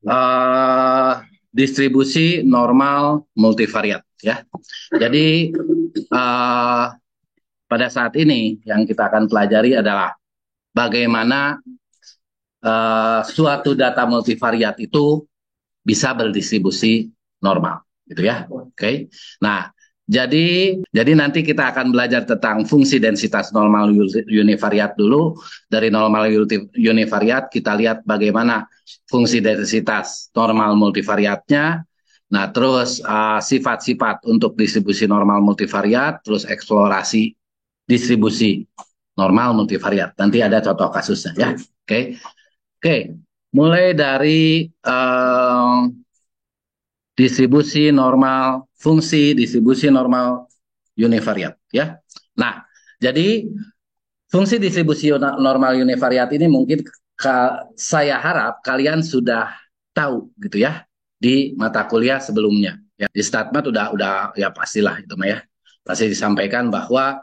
eh, distribusi normal multivariat ya. Jadi pada saat ini yang kita akan pelajari adalah bagaimana suatu data multivariat itu bisa berdistribusi normal, gitu ya. Oke. Nah, jadi nanti kita akan belajar tentang fungsi densitas normal univariat dulu. Dari normal univariat kita lihat bagaimana fungsi densitas normal multivariatnya. Nah, terus sifat-sifat untuk distribusi normal multivariat, terus eksplorasi distribusi normal multivariat. Nanti ada contoh kasusnya ya. Oke. Oke. Mulai dari distribusi normal fungsi distribusi normal univariat ya. Nah, jadi fungsi distribusi normal univariat ini mungkin saya harap kalian sudah tahu gitu ya di mata kuliah sebelumnya ya. Di StatMat udah ya pastilah itu mah ya. Pasti disampaikan bahwa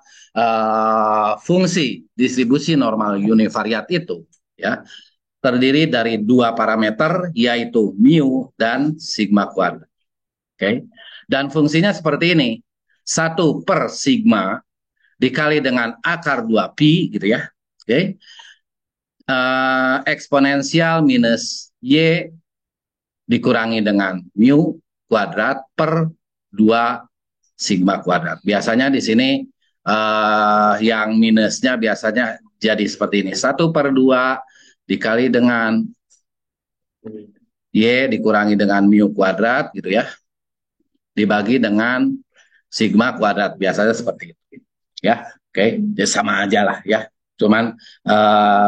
fungsi distribusi normal univariat itu ya terdiri dari dua parameter yaitu mu dan sigma kuadrat. Oke. Dan fungsinya seperti ini. 1/sigma dikali dengan akar 2 pi gitu ya. Oke. Eksponensial minus y dikurangi dengan mu kuadrat per 2 sigma kuadrat. Biasanya di sini yang minusnya biasanya jadi seperti ini. 1/2 dikali dengan y dikurangi dengan mu kuadrat gitu ya. Dibagi dengan sigma kuadrat, biasanya seperti itu ya. Oke, ya sama aja lah ya, cuman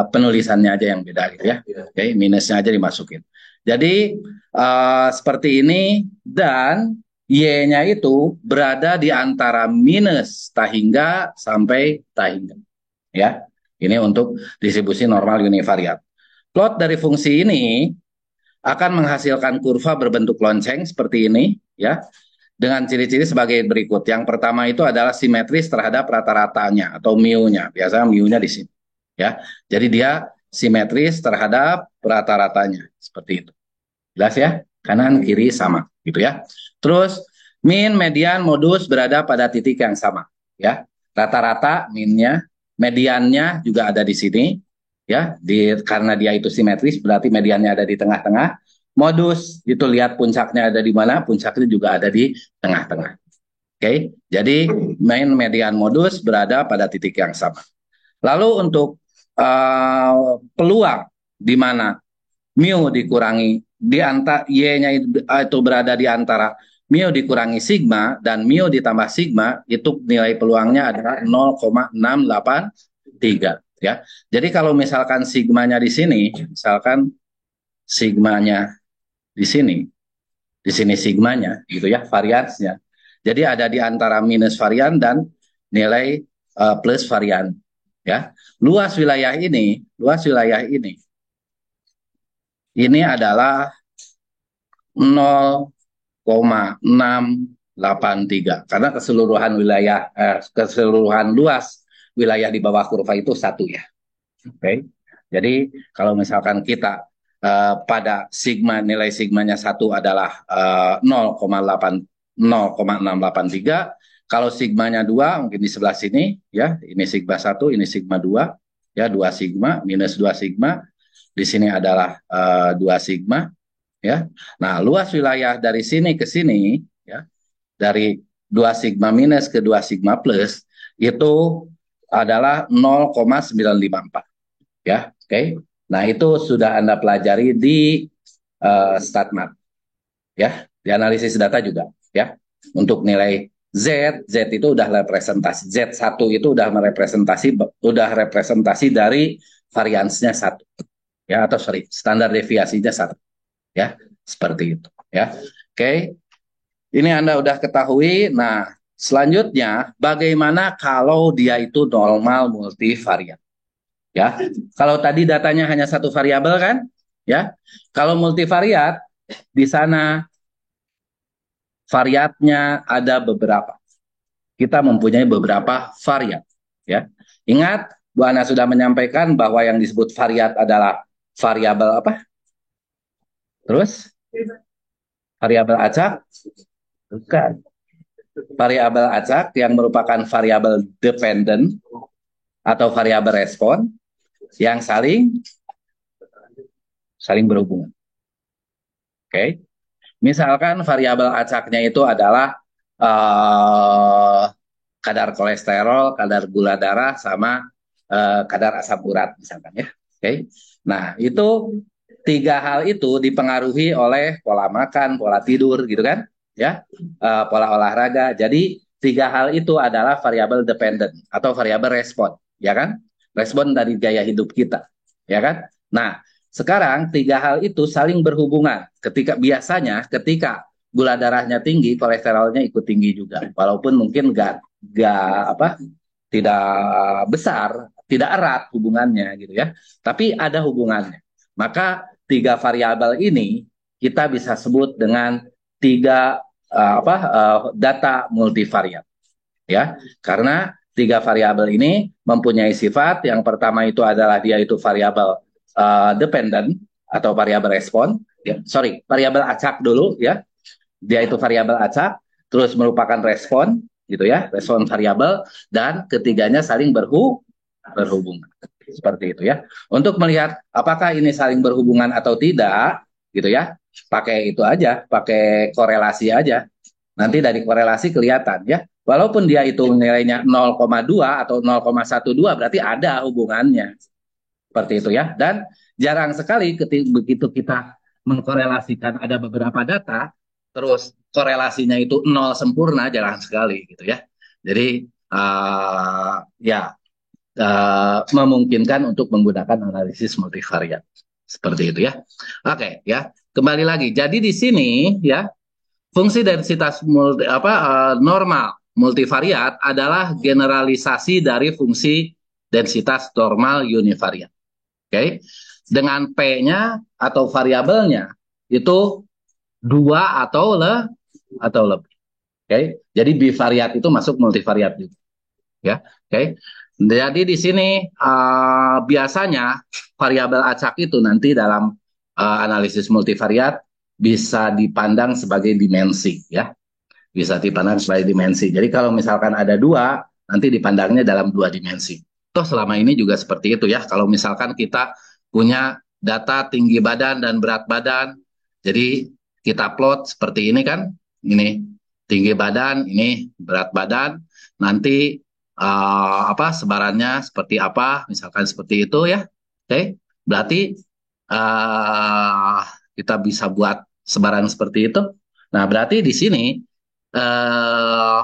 penulisannya aja yang beda gitu ya. Oke, minusnya aja dimasukin. Jadi seperti ini, dan y-nya itu berada di antara minus tahingga sampai tahingga ya. Ini untuk distribusi normal univariat. Plot dari fungsi ini akan menghasilkan kurva berbentuk lonceng seperti ini ya, dengan ciri-ciri sebagai berikut. Yang pertama itu adalah simetris terhadap rata-ratanya atau mu-nya. Biasanya mu-nya di sini. Ya. Jadi dia simetris terhadap rata-ratanya seperti itu. Jelas ya? Kanan kiri sama gitu ya. Terus min, median, modus berada pada titik yang sama ya. Rata-rata minnya, mediannya juga ada di sini ya. Karena dia itu simetris berarti mediannya ada di tengah-tengah. Modus itu lihat puncaknya ada di mana, puncaknya juga ada di tengah-tengah. Oke, jadi main median modus berada pada titik yang sama. Lalu untuk peluang di mana mu dikurangi di antara y-nya itu berada di antara mu dikurangi sigma dan mu ditambah sigma, itu nilai peluangnya adalah 0,683 ya. Jadi kalau misalkan sigmanya di sini, misalkan sigmanya di sini sigmanya gitu ya, variansnya. Jadi ada di antara minus varian dan nilai plus varian ya. Luas wilayah ini adalah 0,683 karena keseluruhan luas wilayah di bawah kurva itu 1 ya. Oke. Jadi kalau misalkan kita pada sigma, nilai sigmanya 1 adalah 0,683. Kalau sigmanya 2 mungkin di sebelah sini ya, ini sigma 1, ini sigma 2 ya, 2 sigma minus 2 sigma. Di sini adalah 2 sigma ya. Nah, luas wilayah dari sini ke sini ya, dari 2 sigma minus ke 2 sigma plus itu adalah 0,954 ya. Oke. Nah, itu sudah Anda pelajari di StatMat ya, di analisis data juga ya. Untuk nilai Z itu udah representasi, Z1 itu udah representasi dari variansnya 1 ya, atau sorry, standar deviasinya 1 ya, seperti itu ya. Oke. Ini Anda udah ketahui. Nah, selanjutnya bagaimana kalau dia itu normal multivariat? Ya, kalau tadi datanya hanya satu variabel kan, ya. Kalau multivariat di sana variatnya ada beberapa. Kita mempunyai beberapa variat, ya. Ingat, Bu Ana sudah menyampaikan bahwa yang disebut variat adalah variabel apa? Terus variabel acak? Bukan. Variabel acak yang merupakan variabel dependent atau variabel respon yang saling berhubungan. Oke. Misalkan variabel acaknya itu adalah kadar kolesterol, kadar gula darah, sama kadar asam urat misalkan ya. Oke. Nah, itu tiga hal itu dipengaruhi oleh pola makan, pola tidur gitu kan? Ya. Pola olahraga. Jadi tiga hal itu adalah variabel dependent atau variabel respon, ya kan? Respon dari gaya hidup kita, ya kan? Nah, sekarang tiga hal itu saling berhubungan. Ketika gula darahnya tinggi, kolesterolnya ikut tinggi juga. Walaupun mungkin nggak apa tidak besar, tidak erat hubungannya gitu ya. Tapi ada hubungannya. Maka tiga variabel ini kita bisa sebut dengan tiga data multivariat ya. Karena tiga variabel ini mempunyai sifat. Yang pertama itu adalah dia itu variabel dependent atau variabel respon. Ya, sorry, variabel acak dulu ya. Dia itu variabel acak, terus merupakan respon gitu ya, respon variabel, dan ketiganya saling berhubungan. Seperti itu ya. Untuk melihat apakah ini saling berhubungan atau tidak, gitu ya, pakai itu aja, pakai korelasi aja. Nanti dari korelasi kelihatan ya. Walaupun dia itu nilainya 0,2 atau 0,12 berarti ada hubungannya. Seperti itu ya. Dan jarang sekali begitu kita mengkorelasikan ada beberapa data, terus korelasinya itu nol sempurna, jarang sekali gitu ya. Jadi ya memungkinkan untuk menggunakan analisis multivariat. Seperti itu ya. Oke ya. Kembali lagi. Jadi di sini ya fungsi densitas normal multivariat adalah generalisasi dari fungsi densitas normal univariat. Oke, dengan P-nya atau variabelnya itu dua atau lebih. Oke, jadi bivariat itu masuk multivariat juga. Ya, oke. Jadi di sini biasanya variabel acak itu nanti dalam analisis multivariat bisa dipandang sebagai dimensi, ya. Bisa dipandang sebagai dimensi. Jadi kalau misalkan ada dua, nanti dipandangnya dalam dua dimensi. Toh selama ini juga seperti itu ya. Kalau misalkan kita punya data tinggi badan dan berat badan, jadi kita plot seperti ini kan, ini tinggi badan, ini berat badan, nanti sebarannya seperti apa, misalkan seperti itu ya. Oke, berarti uh, kita bisa buat sebaran seperti itu. Nah, berarti di sini eh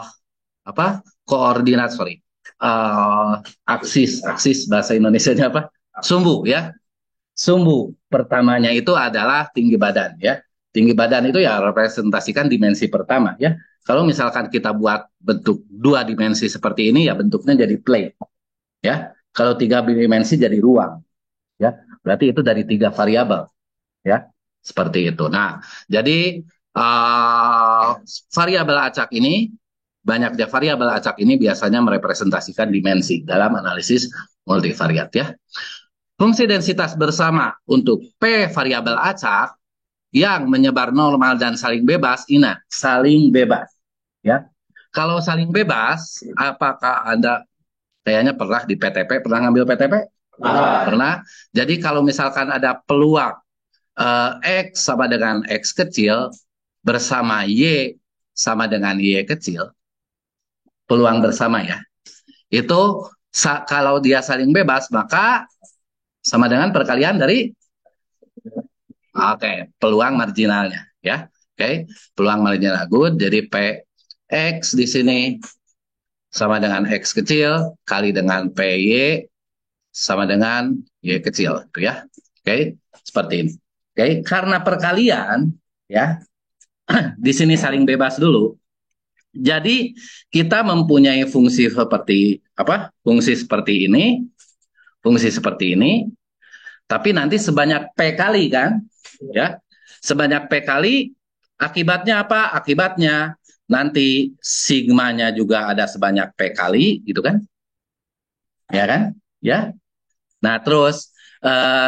koordinat, sorry, aksis bahasa Indonesianya apa, sumbu ya, sumbu pertamanya itu adalah tinggi badan ya. Tinggi badan itu ya representasikan dimensi pertama ya. Kalau misalkan kita buat bentuk dua dimensi seperti ini ya bentuknya jadi plate ya. Kalau tiga dimensi jadi ruang ya, berarti itu dari tiga variabel ya, seperti itu. Nah, jadi variabel acak ini, banyaknya variabel acak ini biasanya merepresentasikan dimensi dalam analisis multivariat ya. Fungsi densitas bersama untuk P variabel acak yang menyebar normal dan saling bebas, ini saling bebas ya. Kalau saling bebas, apakah Anda kayaknya pernah di PTP, pernah ngambil PTP? Pernah. Jadi kalau misalkan ada peluang X sama dengan X kecil bersama Y sama dengan Y kecil, peluang bersama ya, itu kalau dia saling bebas maka sama dengan perkalian dari peluang marginalnya ya. Peluang marginal good, jadi PX di sini sama dengan X kecil kali dengan PY sama dengan Y kecil gitu ya. Seperti ini. Karena perkalian ya, di sini saling bebas dulu. Jadi kita mempunyai fungsi seperti apa? Fungsi seperti ini, tapi nanti sebanyak P kali kan, ya. Sebanyak P kali, akibatnya apa? Akibatnya nanti sigmanya juga ada sebanyak P kali, gitu kan? Ya kan? Ya. Nah, terus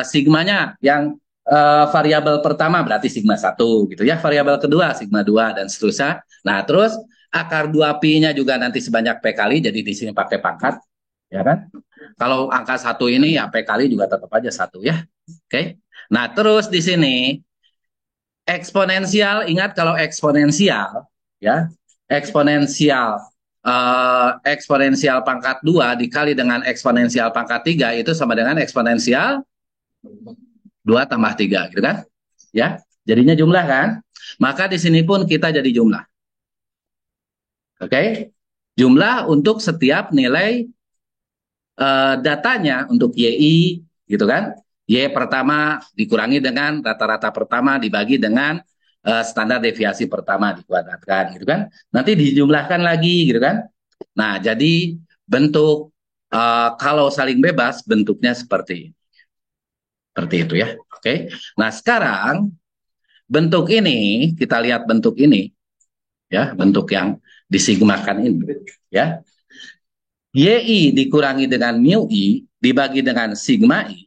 sigmanya yang variabel pertama berarti sigma 1 gitu ya, variabel kedua sigma 2 dan seterusnya. Nah, terus akar 2pi-nya juga nanti sebanyak P kali, jadi di sini pakai pangkat, ya kan? Kalau angka 1 ini ya P kali juga tetap aja 1 ya. Oke. Nah, terus di sini eksponensial, ingat kalau eksponensial ya, eksponensial eksponensial pangkat 2 dikali dengan eksponensial pangkat 3 itu sama dengan eksponensial 2 tambah 3 gitu kan? Ya. Jadinya jumlah kan? Maka di sini pun kita jadi jumlah. Oke? Jumlah untuk setiap nilai datanya untuk YI gitu kan. Y pertama dikurangi dengan rata-rata pertama dibagi dengan standar deviasi pertama dikuadratkan gitu kan. Nanti dijumlahkan lagi gitu kan. Nah, jadi bentuk kalau saling bebas bentuknya seperti itu ya. Oke. Nah, sekarang bentuk ini kita lihat bentuk ini ya, bentuk yang disigmakan ini ya. YI dikurangi dengan mu I dibagi dengan sigma I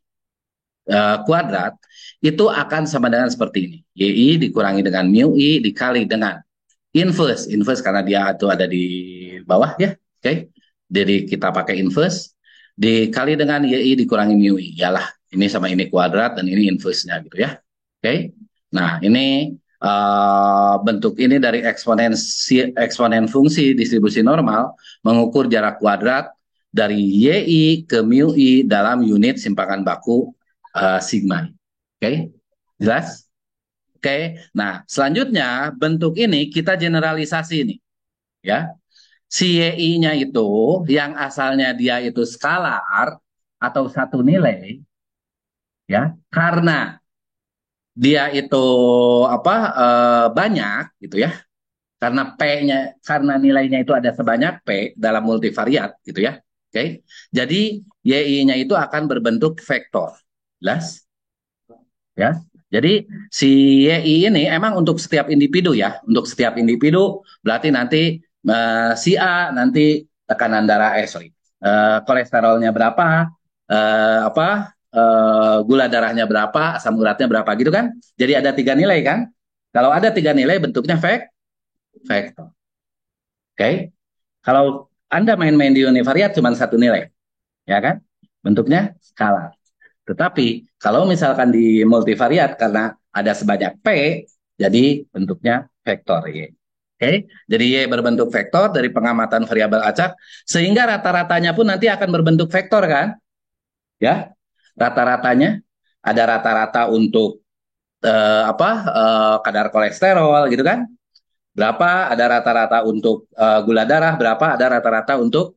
kuadrat itu akan sama dengan seperti ini. YI dikurangi dengan mu I dikali dengan inverse karena dia itu ada di bawah ya. Oke. Jadi kita pakai inverse dikali dengan YI dikurangi mu I. Yalah, ini sama ini kuadrat dan ini inverse-nya gitu ya. Oke. Nah, ini bentuk ini dari eksponen fungsi distribusi normal mengukur jarak kuadrat dari YI ke mu I dalam unit simpangan baku sigma. Oke, jelas? Oke, nah selanjutnya bentuk ini kita generalisasi nih, ya. Si YI-nya itu yang asalnya dia itu skalar atau satu nilai, ya, karena dia itu apa banyak gitu ya, karena P-nya karena nilainya itu ada sebanyak P dalam multivariat gitu ya. Oke. Jadi YI-nya itu akan berbentuk vektor. Jelas? Ya. Jadi si YI ini emang untuk setiap individu ya, untuk setiap individu berarti nanti si A nanti tekanan darah kolesterolnya berapa, gula darahnya berapa, asam uratnya berapa gitu kan. Jadi ada 3 nilai kan. Kalau ada 3 nilai bentuknya vektor. Oke. Kalau Anda main-main di univariat cuma satu nilai, ya kan? Bentuknya skalar. Tetapi kalau misalkan di multivariat karena ada sebanyak P, jadi bentuknya vektor Y. Oke, jadi Y berbentuk vektor dari pengamatan variabel acak, sehingga rata-ratanya pun nanti akan berbentuk vektor kan? Ya, rata-ratanya ada rata-rata untuk kadar kolesterol gitu kan? Berapa ada rata-rata untuk gula darah, berapa ada rata-rata untuk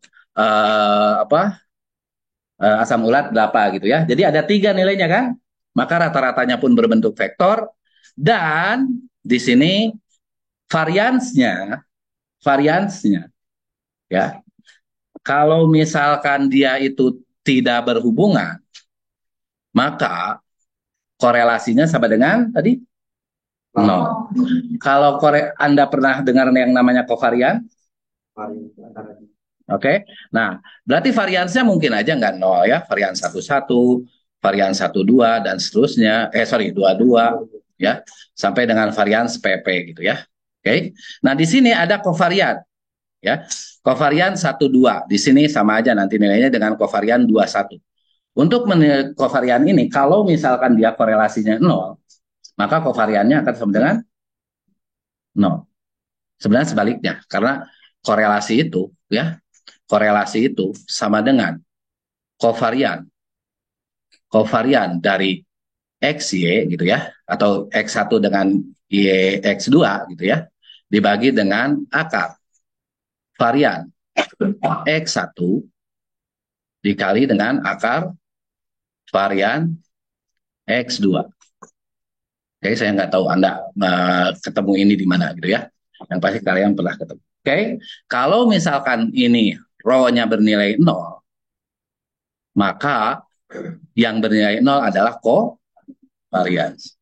asam urat berapa gitu ya. Jadi ada 3 nilainya kan, maka rata-ratanya pun berbentuk vektor dan di sini variansnya, variansnya ya. Kalau misalkan dia itu tidak berhubungan, maka korelasinya sama dengan tadi nol. Kalau Anda pernah dengar yang namanya kovarian? Oke, nah berarti variansnya mungkin aja nggak nol ya, varian 11, varian 12 dan seterusnya, sorry 22 ya, sampai dengan varian PP gitu ya. Oke, nah di sini ada kovarian ya, kovarian 12 di sini sama aja nanti nilainya dengan kovarian 21. Untuk kovarian ini kalau misalkan dia korelasinya nol, maka kovariannya akan sama dengan nol. Sebenarnya sebaliknya, karena korelasi itu ya, korelasi itu sama dengan kovarian dari XY gitu ya, atau X1 dengan Y X2 gitu ya, dibagi dengan akar varian X1 dikali dengan akar varian X2. Oke, saya nggak tahu Anda ketemu ini di mana gitu ya. Yang pasti kalian pernah ketemu. Oke, kalau misalkan ini rho-nya bernilai 0, maka yang bernilai 0 adalah covariance.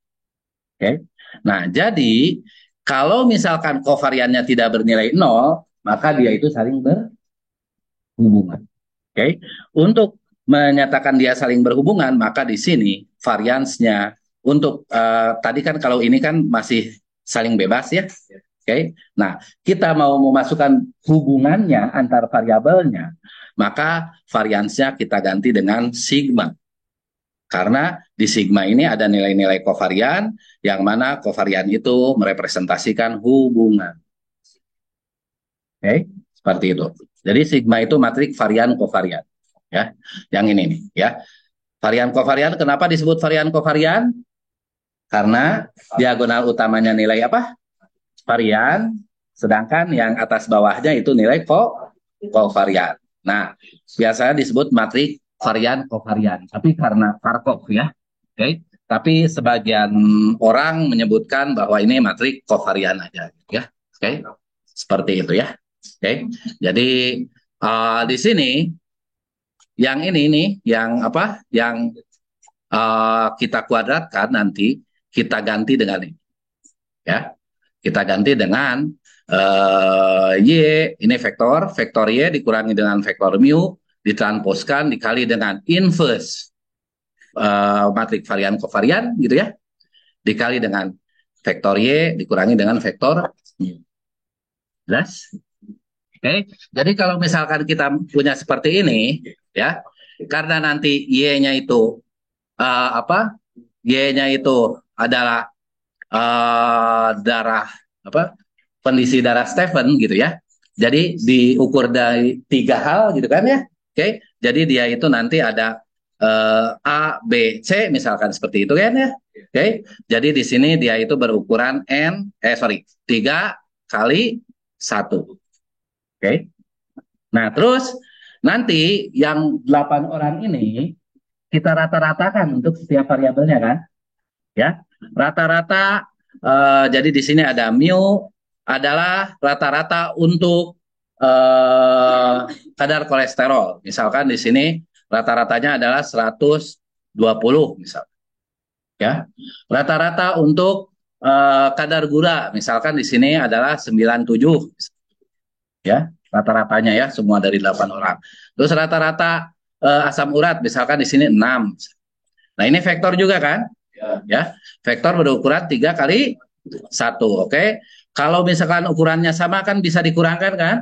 Oke. Nah, jadi kalau misalkan kovariannya tidak bernilai 0, maka dia itu saling berhubungan. Oke. Untuk menyatakan dia saling berhubungan, maka di sini variansnya untuk tadi kan kalau ini kan masih saling bebas ya. Oke. Nah, kita mau memasukkan hubungannya antar variabelnya, maka variansnya kita ganti dengan sigma. Karena di sigma ini ada nilai-nilai kovarian, yang mana kovarian itu merepresentasikan hubungan. Oke, seperti itu. Jadi sigma itu matrik varian kovarian. Ya, yang ini nih, ya. Varian kovarian, kenapa disebut varian kovarian? Karena diagonal utamanya nilai apa? Varian, sedangkan yang atas bawahnya itu nilai kovarian. Nah, biasanya disebut matrik varian kovarian, tapi karena Markov ya. Oke. Tapi sebagian orang menyebutkan bahwa ini matrik kovarian aja ya. Oke. Seperti itu ya. Oke. Jadi di sini yang ini nih, yang apa? Yang kita kuadratkan nanti kita ganti dengan ini ya. Kita ganti dengan Y, ini vektor Y dikurangi dengan vektor mu, ditransposkan dikali dengan inverse matrik varian kovarian gitu ya, dikali dengan vektor Y dikurangi dengan vektor mu. Jelas? Oke, jadi kalau misalkan kita punya seperti ini ya, karena nanti Y-nya itu apa? Y-nya itu adalah darah apa? Kondisi darah Stephen gitu ya. Jadi diukur dari 3 hal gitu kan ya. Oke, jadi dia itu nanti ada A, B, C misalkan seperti itu kan ya. Oke, jadi di sini dia itu berukuran 3 kali 1. Oke, nah terus nanti yang 8 orang ini kita rata-ratakan untuk setiap variabelnya kan. Ya, rata-rata jadi di sini ada mu adalah rata-rata untuk kadar kolesterol. Misalkan di sini rata-ratanya adalah 120 misal. Ya. Rata-rata untuk kadar gula misalkan di sini adalah 97. Ya, rata-ratanya ya semua dari 8 orang. Terus rata-rata asam urat misalkan di sini 6. Nah, ini vektor juga kan? Ya, vektor berukuran 3 kali 1. Oke. Kalau misalkan ukurannya sama kan bisa dikurangkan kan?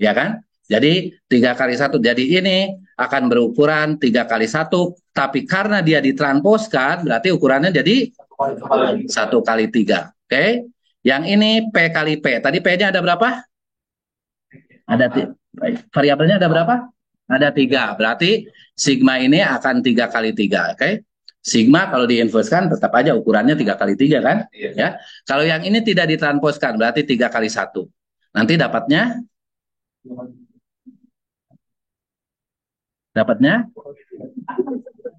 Ya kan? Jadi 3 kali 1. Jadi ini akan berukuran 3 kali 1. Tapi karena dia ditransposkan, berarti ukurannya jadi 1 kali 3. Oke. Yang ini P kali P. Tadi P-nya ada berapa? Ada variabelnya ada berapa? Ada 3. Berarti sigma ini akan 3 kali 3. Oke. Sigma kalau diinverskan tetap aja ukurannya 3 kali 3 kan? Ya. Kalau yang ini tidak ditransposkan berarti 3 kali 1. Nanti dapatnya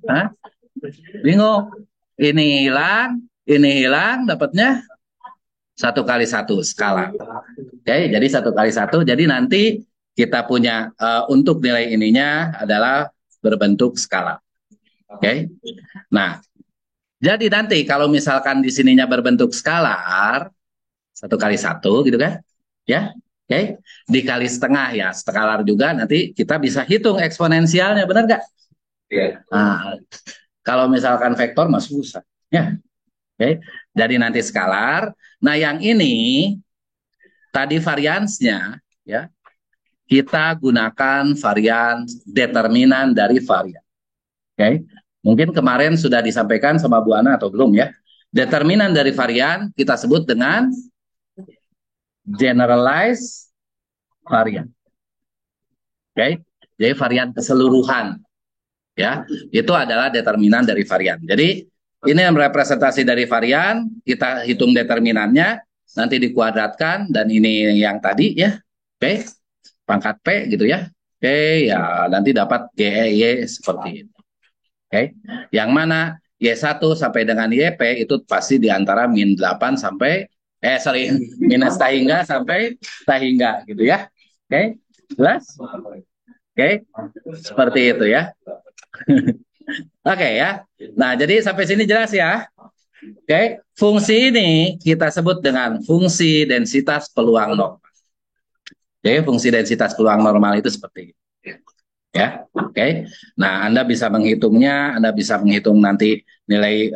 Hah? Bingung. Ini hilang, dapatnya 1 kali 1 skala. Oke, jadi 1 kali 1. Jadi nanti kita punya untuk nilai ininya adalah berbentuk skala. Oke. Nah, jadi nanti kalau misalkan di sininya berbentuk skalar, 1 kali 1 gitu kan? Ya, oke. Dikali setengah ya, skalar juga nanti kita bisa hitung eksponensialnya, benar nggak? Iya. Nah, kalau misalkan vektor mas susah. Ya, oke. Jadi nanti skalar. Nah, yang ini tadi variansnya ya, kita gunakan varian determinan dari varian. Oke. Mungkin kemarin sudah disampaikan sama Bu Ana atau belum ya. Determinan dari varian kita sebut dengan generalized varian. Oke. Jadi varian keseluruhan. Ya, itu adalah determinan dari varian. Jadi ini yang representasi dari varian, kita hitung determinannya, nanti dikuadratkan dan ini yang tadi ya. Oke. Pangkat P gitu ya. Oke, ya nanti dapat GEY seperti itu. Oke. Yang mana Y1 sampai dengan YP itu pasti di antara min 8 sampai minus tahingga sampai tahingga gitu ya. Oke. Jelas? Oke. Seperti itu ya. Oke ya. Nah, jadi sampai sini jelas ya. Oke. Fungsi ini kita sebut dengan fungsi densitas peluang normal. Jadi fungsi densitas peluang normal itu seperti itu. Ya, oke. Nah, Anda bisa menghitungnya, Anda bisa menghitung nanti nilai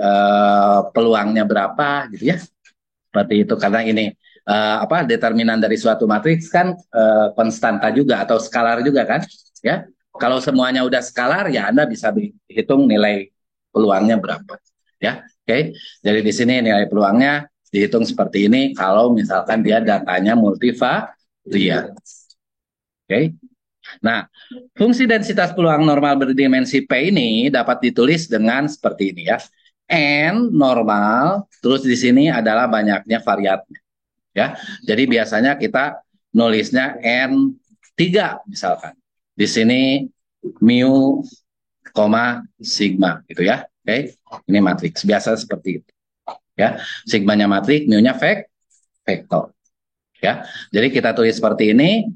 peluangnya berapa, gitu ya. Seperti itu karena ini apa determinan dari suatu matriks kan konstanta juga atau skalar juga kan, ya. Kalau semuanya udah skalar ya Anda bisa hitung nilai peluangnya berapa, ya. Oke. Jadi di sini nilai peluangnya dihitung seperti ini kalau misalkan dia datanya multivariat. Oke. Nah, fungsi densitas peluang normal berdimensi P ini dapat ditulis dengan seperti ini ya. N normal, terus di sini adalah banyaknya variatnya ya. Jadi biasanya kita nulisnya N3 misalkan. Di sini mu, sigma gitu ya. Oke, ini matriks biasa seperti itu ya. Sigmanya matriks, mu-nya vektor ya. Jadi kita tulis seperti ini.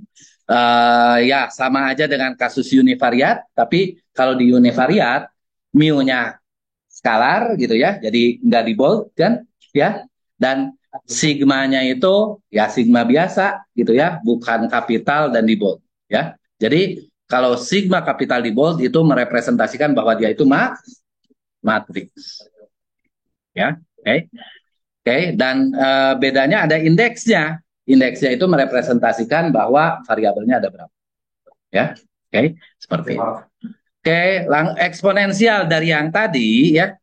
Ya sama aja dengan kasus univariat, tapi kalau di univariat mu-nya skalar gitu ya, jadi nggak di bold kan ya, dan sigmanya itu ya sigma biasa gitu ya, bukan kapital dan di bold ya. Jadi kalau sigma kapital di bold itu merepresentasikan bahwa dia itu matriks ya. Oke. Oke, dan bedanya ada indeksnya. Indeksnya itu merepresentasikan bahwa variabelnya ada berapa ya. Oke, seperti itu. Oke, eksponensial dari yang tadi ya.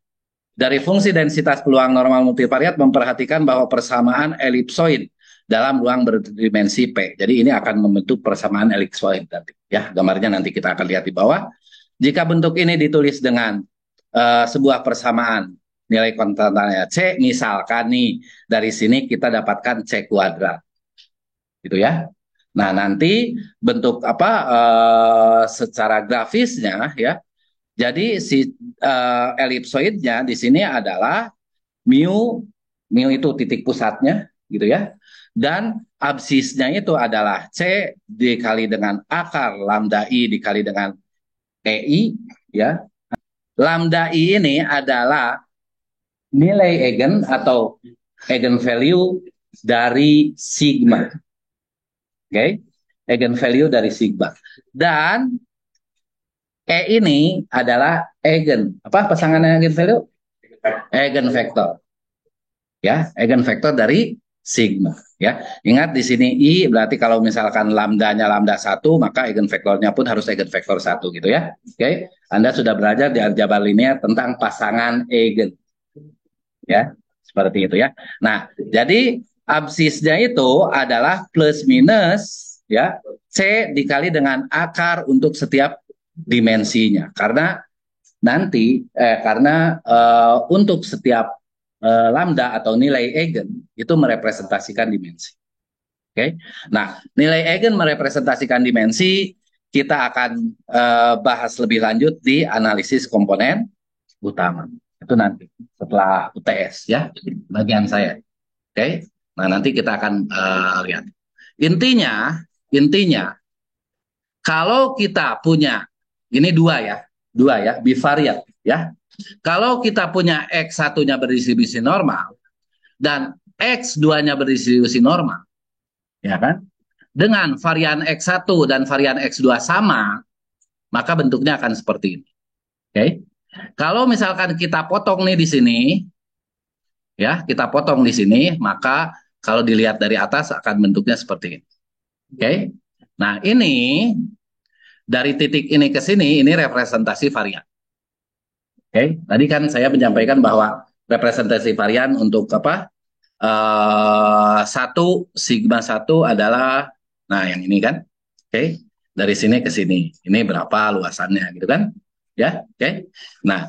Dari fungsi densitas peluang normal multivariat memperhatikan bahwa persamaan elipsoid dalam ruang berdimensi P. Jadi ini akan membentuk persamaan elipsoid nanti. Ya, gambarnya nanti kita akan lihat di bawah. Jika bentuk ini ditulis dengan sebuah persamaan nilai konstantannya C, misalkan nih dari sini kita dapatkan C kuadrat, gitu ya. Nah nanti bentuk apa secara grafisnya ya. Jadi si elipsoidnya di sini adalah mu, mu itu titik pusatnya, gitu ya. Dan absisnya itu adalah C dikali dengan akar lambda I dikali dengan EI, ya. Lambda I ini adalah nilai eigen atau eigen value dari sigma. Oke, okay? Eigen value dari sigma. Dan E ini adalah eigen. Apa pasangan eigen value? Eigen vektor. Ya, eigen vektor dari sigma. Ya, ingat di sini I berarti kalau misalkan lambdanya lambda 1, maka eigen vektornya pun harus eigen vektor 1 gitu ya. Oke, okay? Anda sudah belajar di aljabar linear tentang pasangan eigen. Ya, seperti itu ya. Nah, jadi absisnya itu adalah plus minus ya C dikali dengan akar untuk setiap dimensinya. Karena untuk setiap lambda atau nilai eigen itu merepresentasikan dimensi. Oke. Okay? Nah, nilai eigen merepresentasikan dimensi kita akan bahas lebih lanjut di analisis komponen utama. Itu nanti setelah UTS ya, bagian saya. Oke. Okay? Nah, nanti kita akan lihat. Intinya kalau kita punya ini dua ya, bivariat ya. Kalau kita punya X1-nya berdistribusi normal dan X2-nya berdistribusi normal, ya kan? Dengan varian X1 dan varian X2 sama, maka bentuknya akan seperti ini. Oke. Okay? Kalau misalkan kita potong nih di sini, ya, kita potong di sini, maka kalau dilihat dari atas akan bentuknya seperti ini. Oke. Okay? Nah, ini dari titik ini ke sini, ini representasi varian. Oke, okay? Tadi kan saya menyampaikan bahwa representasi varian untuk apa? Satu sigma 1 adalah, nah yang ini kan, oke, okay? Dari sini ke sini, ini berapa luasannya, gitu kan? Ya, oke. Okay? Nah,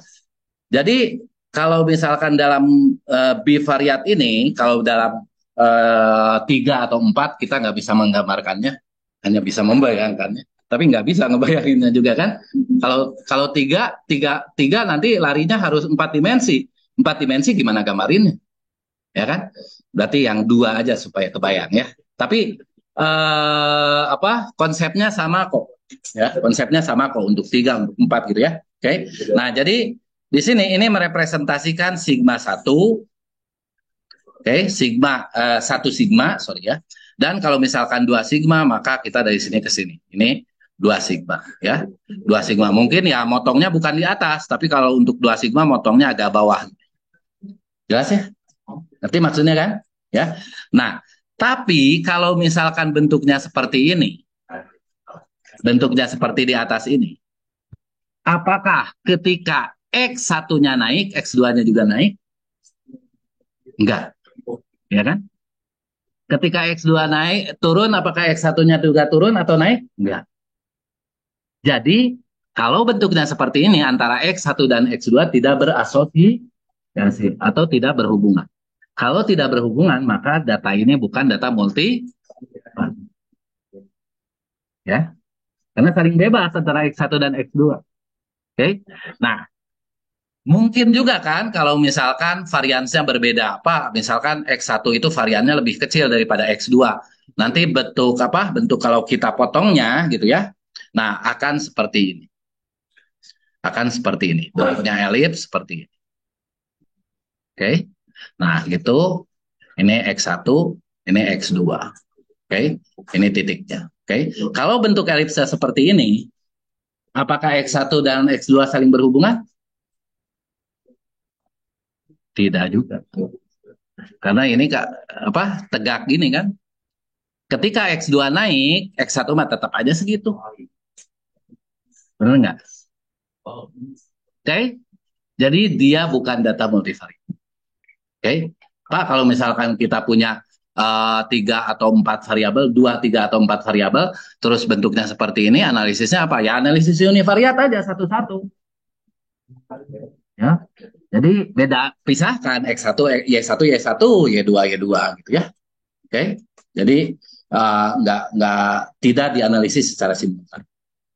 jadi kalau misalkan dalam bivariat ini, kalau dalam 3 atau 4 kita nggak bisa menggambarkannya, hanya bisa membayangkannya, tapi nggak bisa ngebayanginnya juga kan. Kalau tiga nanti larinya harus 4 dimensi. 4 dimensi gimana gambarinnya? Ya kan? Berarti yang 2 aja supaya kebayang ya. Tapi apa konsepnya sama kok. Ya, konsepnya sama kok untuk 3, untuk 4 gitu ya. Oke. Okay? Nah, jadi di sini ini merepresentasikan sigma 1. Oke, okay? Sigma 1 sigma, sorry ya. Dan kalau misalkan 2 sigma, maka kita dari sini ke sini. Ini 2 sigma ya. 2 sigma mungkin ya motongnya bukan di atas, tapi kalau untuk 2 sigma motongnya agak bawah. Jelas ya? Ngerti maksudnya kan? Ya. Nah, tapi kalau misalkan bentuknya seperti ini, bentuknya seperti di atas ini, apakah ketika X satunya naik, X 2-nya juga naik? Enggak, ya kan? Ketika X2 naik, turun, apakah X satunya juga turun atau naik? Enggak. Jadi, kalau bentuknya seperti ini, antara X1 dan X2 tidak berasosiasi atau tidak berhubungan. Kalau tidak berhubungan, maka data ini bukan data multi, ya, karena saling bebas antara X1 dan X2. Oke, nah, mungkin juga kan kalau misalkan variansnya berbeda, apa? Misalkan X1 itu variannya lebih kecil daripada X2. Nanti bentuk kalau kita potongnya gitu ya. Nah, akan seperti ini. Akan seperti ini. Bentuknya elips seperti ini. Oke. Nah, gitu. Ini X1, ini X2. Oke. Ini titiknya. Oke. Kalau bentuk elipsa seperti ini, apakah X1 dan X2 saling berhubungan? Tidak juga. Karena ini tegak gini kan. Ketika X2 naik, X1 mah tetap aja segitu. Benar nggak? Oke. Jadi dia bukan data multivariat. Oke. Pak, kalau misalkan kita punya 3 atau 4 variabel, 2, 3 atau 4 variabel, terus bentuknya seperti ini, analisisnya apa? Ya analisis univariat aja satu-satu. Ya. Jadi beda, pisahkan X1, Y1, Y1, Y2, Y2 gitu ya. Oke. Jadi nggak tidak dianalisis secara simultan,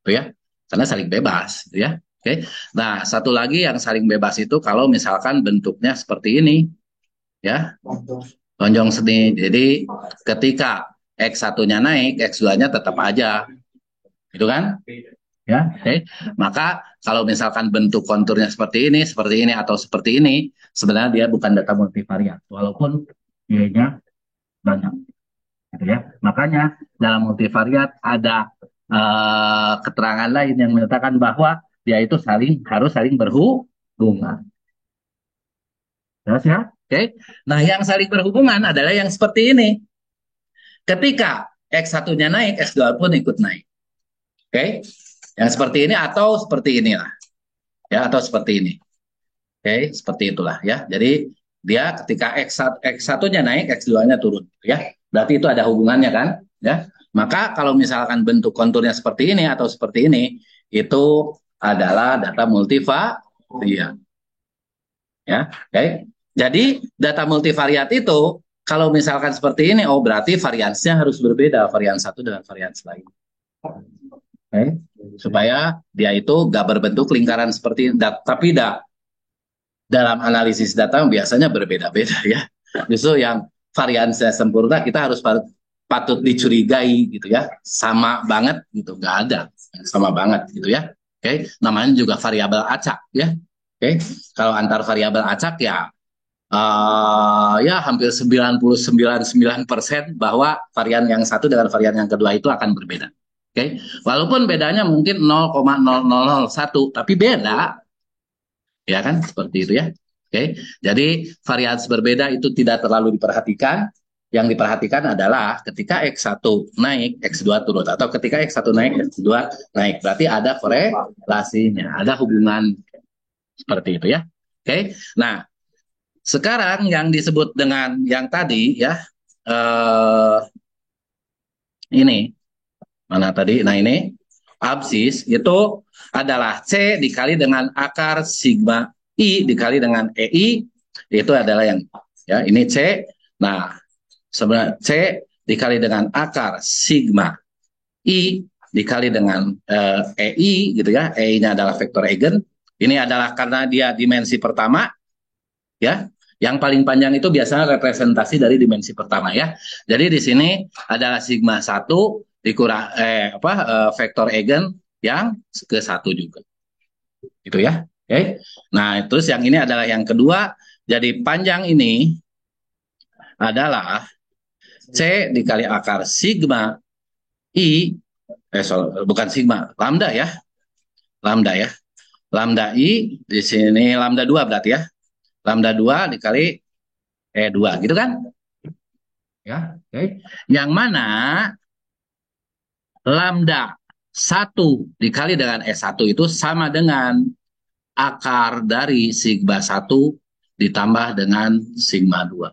gitu ya. Karena saling bebas, gitu ya. Oke. Nah, satu lagi yang saling bebas itu kalau misalkan bentuknya seperti ini, ya, lonjong seni. Jadi ketika X1-nya naik, X2-nya tetap aja, gitu kan? Ya, oke. Maka kalau misalkan bentuk konturnya seperti ini atau seperti ini, sebenarnya dia bukan data multivariat, walaupun Y-nya banyak, gitu ya. Makanya dalam multivariat ada keterangan lain yang menyatakan bahwa dia itu harus saling berhubungan. Jelas ya? Oke. Nah, yang saling berhubungan adalah yang seperti ini. Ketika X1-nya naik, X2 pun ikut naik. Oke. Yang seperti ini atau seperti inilah. Ya, atau seperti ini. Oke, seperti itulah ya. Jadi dia ketika X1-nya naik, X2-nya turun ya. Berarti itu ada hubungannya kan? Ya. Maka kalau misalkan bentuk konturnya seperti ini atau seperti ini, itu adalah data multivariat. Ya, oke. Jadi data multivariat itu kalau misalkan seperti ini, oh berarti variansnya harus berbeda varian satu dengan varian lain. Oke. Supaya dia itu gak berbentuk lingkaran seperti ini. Tapi dalam analisis data biasanya berbeda-beda ya. Justru yang variansnya sempurna kita harus patut dicurigai gitu ya. Sama banget gitu, nggak ada. Sama banget gitu ya. Oke, namanya juga variabel acak ya. Oke, kalau antar variabel acak ya ya hampir 99,9% bahwa varian yang satu dengan varian yang kedua itu akan berbeda. Oke, walaupun bedanya mungkin 0,0001, tapi beda, ya kan? Seperti itu ya. Oke, jadi varians berbeda itu tidak terlalu diperhatikan. Yang diperhatikan adalah ketika X1 naik, X2 turun. Atau ketika X1 naik, X2 naik. Berarti ada korelasinya, ada hubungan seperti itu ya. Oke, nah sekarang yang disebut dengan yang tadi ya, ini mana tadi? Nah ini absis itu adalah C dikali dengan akar sigma I dikali dengan EI, itu adalah yang ya ini C. Nah sebenarnya C dikali dengan akar sigma I dikali dengan EI gitu ya. EI-nya adalah vektor eigen. Ini adalah karena dia dimensi pertama ya. Yang paling panjang itu biasanya representasi dari dimensi pertama ya. Jadi di sini adalah sigma 1 dikurang vektor eigen yang ke 1 juga. Gitu ya. Oke. Nah, terus yang ini adalah yang kedua. Jadi panjang ini adalah C dikali akar sigma I Bukan sigma, lambda ya, lambda ya. Lambda I di sini lambda 2 berarti ya. Lambda 2 dikali E2 gitu kan? Ya, oke. Yang mana lambda 1 dikali dengan E1 itu sama dengan akar dari sigma 1 ditambah dengan sigma 2.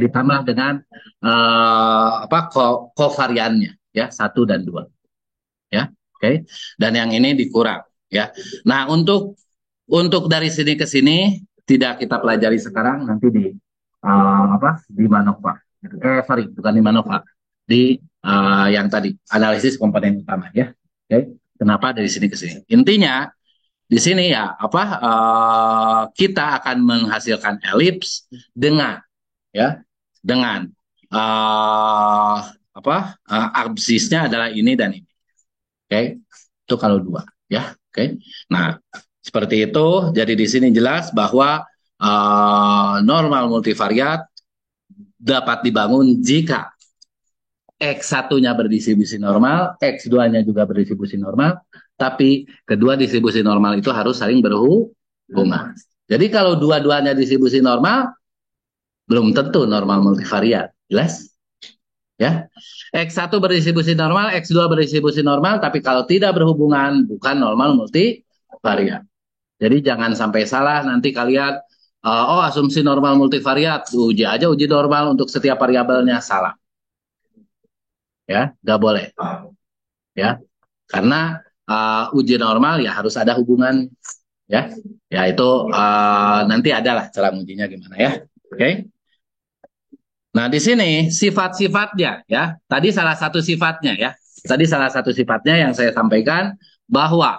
Ditambah dengan apa kovariannya ya 1 dan 2 ya. Oke. Dan yang ini dikurang ya. Nah, untuk dari sini ke sini tidak kita pelajari sekarang, nanti di apa di Manova. Sorry, bukan di Manova, di yang tadi analisis komponen utama ya. Oke. Kenapa dari sini ke sini? Intinya di sini ya apa kita akan menghasilkan elips dengan ya dengan uh, apa absisnya adalah ini dan ini. Oke, itu kalau 2 ya. Oke. Nah, seperti itu. Jadi di sini jelas bahwa normal multivariat dapat dibangun jika X1-nya berdistribusi normal, X2-nya juga berdistribusi normal, tapi kedua distribusi normal itu harus saling berhubungan. Jadi kalau dua-duanya distribusi normal, belum tentu normal multivariat. Jelas? Ya. X1 berdistribusi normal, X2 berdistribusi normal, tapi kalau tidak berhubungan bukan normal multivariat. Jadi jangan sampai salah nanti kalian oh asumsi normal multivariat, uji aja uji normal untuk setiap variabelnya, salah. Ya, nggak boleh. Ya, karena uji normal ya harus ada hubungan ya. Ya itu nanti adalah cara ujinya gimana ya. Oke. Nah, di sini sifat-sifatnya ya. Tadi salah satu sifatnya ya. Tadi salah satu sifatnya yang saya sampaikan bahwa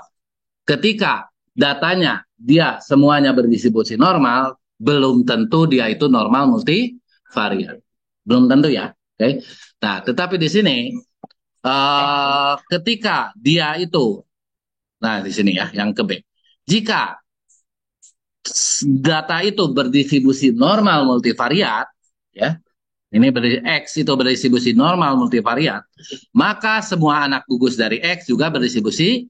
ketika datanya dia semuanya berdistribusi normal, belum tentu dia itu normal multivariat. Belum tentu ya. Oke. Nah, tetapi di sini ketika dia itu, nah di sini ya, yang ke B. Jika data itu berdistribusi normal multivariat, ya, ini X itu berdistribusi normal multivariat, maka semua anak gugus dari X juga berdistribusi.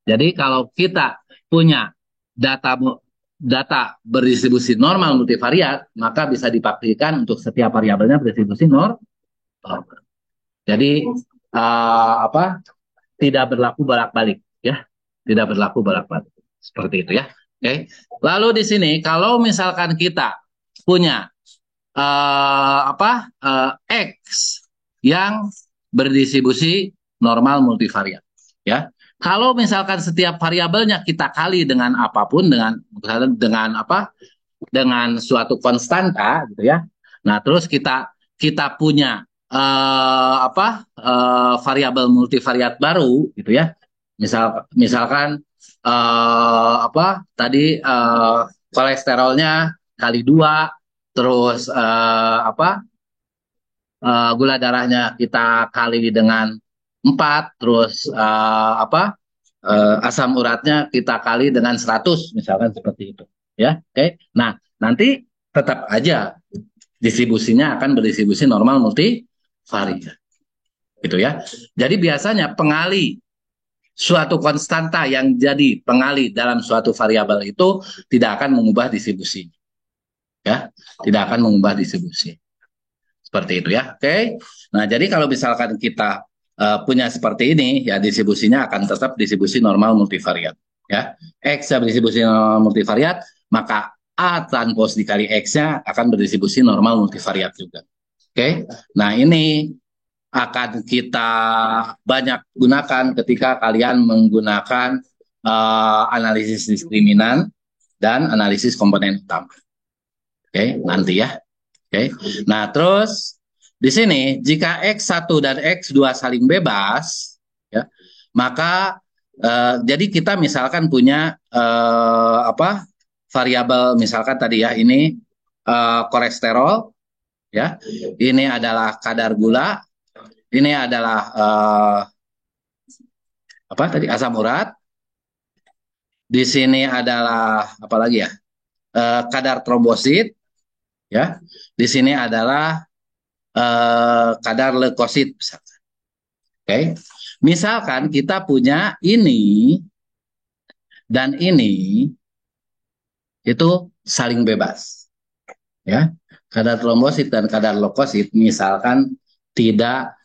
Jadi kalau kita punya data data berdistribusi normal multivariat, maka bisa dipastikan untuk setiap variabelnya berdistribusi normal. Jadi apa? Tidak berlaku bolak-balik ya. Tidak berlaku bolak-balik. Seperti itu ya. Oke. Lalu di sini kalau misalkan kita punya X yang berdistribusi normal multivariat ya. Kalau misalkan setiap variabelnya kita kali dengan apapun, dengan apa? Dengan suatu konstanta gitu ya. Nah, terus kita punya variabel multivariat baru gitu ya. Misalkan apa tadi kolesterolnya kali 2, terus gula darahnya kita kali dengan 4, terus asam uratnya kita kali dengan 100 misalkan seperti itu ya. Oke. Nah, nanti tetap aja distribusinya akan berdistribusi normal multivariat gitu ya. Jadi biasanya pengali suatu konstanta yang jadi pengali dalam suatu variabel itu tidak akan mengubah distribusi ya, tidak akan mengubah distribusi. Seperti itu ya. Oke. Nah, jadi kalau misalkan kita punya seperti ini, ya distribusinya akan tetap distribusi normal multivariat. Ya. X berdistribusi normal multivariat, maka A transpos dikali X-nya akan berdistribusi normal multivariat juga. Oke. Nah, ini akan kita banyak gunakan ketika kalian menggunakan analisis diskriminan dan analisis komponen utama. Oke, nanti ya. Oke. Nah, terus di sini jika X1 dan X2 saling bebas ya, maka jadi kita misalkan punya variabel misalkan tadi ya ini kolesterol ya. Ini adalah kadar gula, ini adalah apa tadi asam urat. Di sini adalah apa lagi ya? Kadar trombosit ya. Di sini adalah kadar leukosit. Oke. Misalkan kita punya ini dan ini itu saling bebas, ya. Kadar trombosit dan kadar leukosit misalkan tidak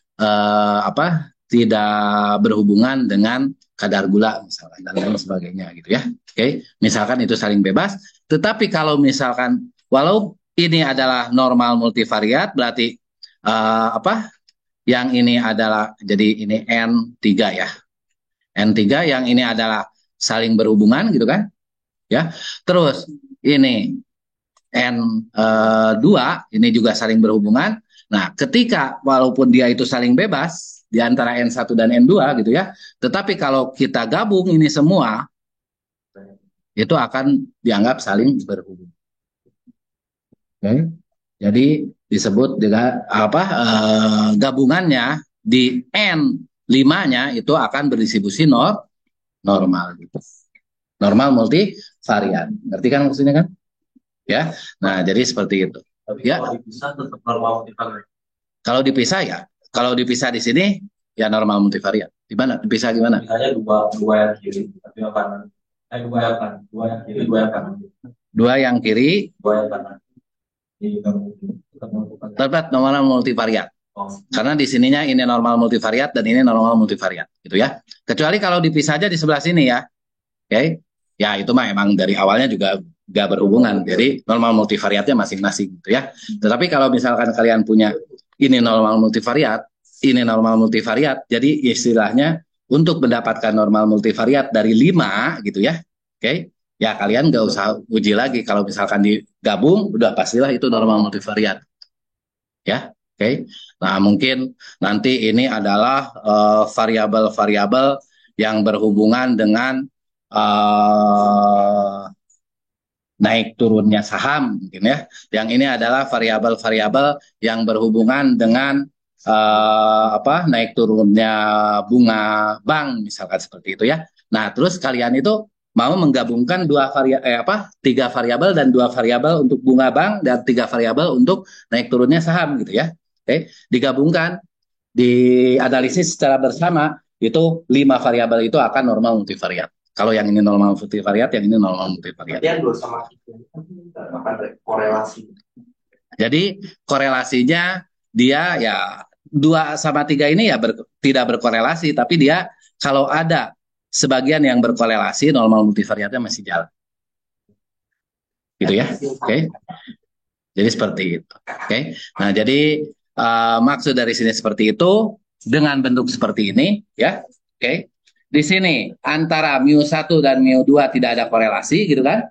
tidak berhubungan dengan kadar gula misalkan dan lain sebagainya gitu ya. Oke, misalkan itu saling bebas, tetapi kalau misalkan walau ini adalah normal multivariat berarti apa? Yang ini adalah jadi ini N3 ya. N3 yang ini adalah saling berhubungan gitu kan? Ya. Terus ini N2 ini juga saling berhubungan. Nah, ketika walaupun dia itu saling bebas di antara N1 dan N2 gitu ya, tetapi kalau kita gabung ini semua itu akan dianggap saling berhubungan. Oke. Jadi disebut dengan apa gabungannya di N5-nya itu akan berdistribusi normal gitu. Normal multivarian. Ngerti kan maksudnya kan? Ya. Nah, jadi seperti itu. Tapi Ya. kalau dipisah tetap normal multivariat. Kalau dipisah ya, kalau dipisah di sini ya normal multivariat. Di mana? Dipisah gimana? Misalnya dua yang kiri, tapi yang kanan. Dua yang kanan, dua yang kiri, dua yang kanan. Dua yang kiri Dua yang kanan. Ini tetap multivariat. tetap normal multivariat. Oh. Karena di sininya ini normal multivariat dan ini normal multivariat, gitu ya. Kecuali kalau dipisah aja di sebelah sini ya, oke? Ya itu mah emang dari awalnya juga gak berhubungan, jadi normal multivariatnya masing-masing, gitu ya. Tetapi kalau misalkan kalian punya ini normal multivariat, ini normal multivariat, jadi istilahnya untuk mendapatkan normal multivariat dari 5, gitu ya, oke? Ya kalian gak usah uji lagi, kalau misalkan digabung, udah pastilah itu normal multivariat, ya. Oke, nah mungkin nanti ini adalah variabel-variabel yang berhubungan dengan uh, naik turunnya saham, mungkin ya. Yang ini adalah variabel-variabel yang berhubungan dengan apa naik turunnya bunga bank, misalkan seperti itu ya. Nah, terus kalian itu mau menggabungkan tiga variabel dan dua variabel untuk bunga bank dan tiga variabel untuk naik turunnya saham gitu ya. Oke, digabungkan, dianalisis secara bersama, itu 5 variabel itu akan normal multivariat. Kalau yang ini normal multivariat, yang ini normal multivariat. Yang dua sama tiga akan korelasi. Jadi korelasinya dia ya 2 sama 3 ini ya tidak berkorelasi, tapi dia kalau ada sebagian yang berkorelasi, normal multivariatnya masih jalan. Gitu ya. Oke. Jadi seperti itu. Oke. Nah, jadi maksud dari sini seperti itu dengan bentuk seperti ini ya. Oke. Di sini antara mu1 dan mu2 tidak ada korelasi gitu kan?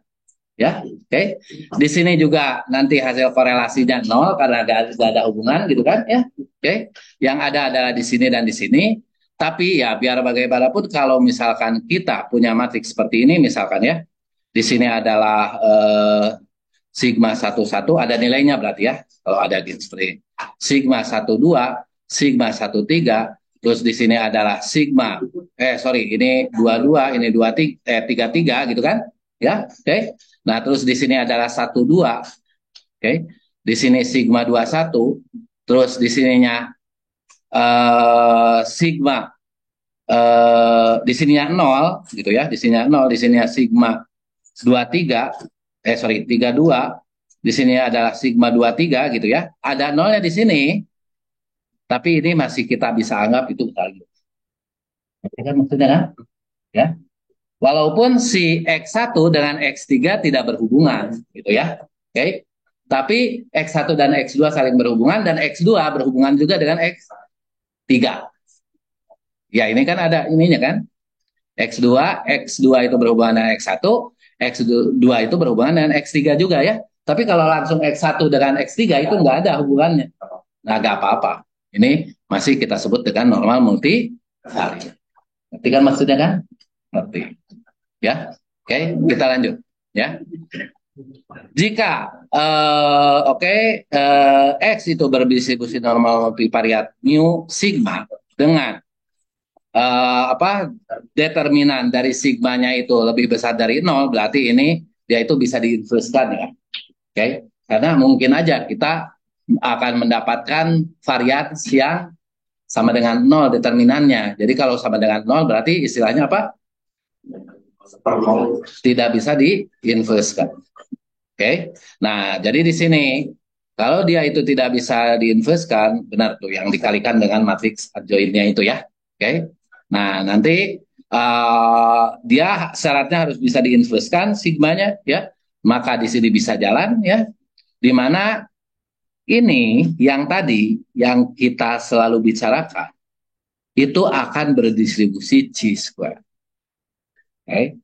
Ya. Oke. Di sini juga nanti hasil korelasinya 0 karena gak ada hubungan gitu kan ya. Oke. Yang ada adalah di sini dan di sini. Tapi ya biar bagaimanapun kalau misalkan kita punya matriks seperti ini misalkan ya. Di sini adalah sigma 11 ada nilainya berarti ya. Kalau ada gitu seperti sigma 12, sigma 13, terus di sini adalah sigma ini 22, ini 23, 33 gitu kan? Ya, oke. Nah, terus di sini adalah 12, oke. Di sini sigma 21, terus di sininya sigma di sininya 0 gitu ya, di sininya 0, di sininya sigma 23 32, di sini adalah sigma 23 gitu ya. Ada nolnya di sini, tapi ini masih kita bisa anggap itu value. Ya kan maksudnya kan? Ya. Walaupun si X1 dengan X3 tidak berhubungan gitu ya. Oke. Tapi X1 dan X2 saling berhubungan dan X2 berhubungan juga dengan X3. Ya, ini kan ada ininya kan? X2 itu berhubungan dengan X1, X2 itu berhubungan dengan X3 juga ya. Tapi kalau langsung X1 dengan X3 itu nggak ada hubungannya. Nah, nggak apa-apa. Ini masih kita sebut dengan normal multivariat. Ngerti kan maksudnya kan? Ngerti. Ya, oke, kita lanjut. Ya, jika X itu berdistribusi normal multivariat mu sigma dengan determinan dari sigmanya itu lebih besar dari 0, berarti ini dia itu bisa diinfuskan ya. Oke, karena mungkin aja kita akan mendapatkan varians yang sama dengan 0 determinannya. Jadi kalau sama dengan 0 berarti istilahnya apa? Tidak bisa diinverskan. Oke. Nah, jadi di sini kalau dia itu tidak bisa diinverskan, benar tuh yang dikalikan dengan matriks adjointnya itu ya. Oke. Nah, nanti dia syaratnya harus bisa diinverskan sigmanya ya. Maka di sini bisa jalan ya. Di mana ini yang tadi yang kita selalu bicarakan itu akan berdistribusi chi square. Oke.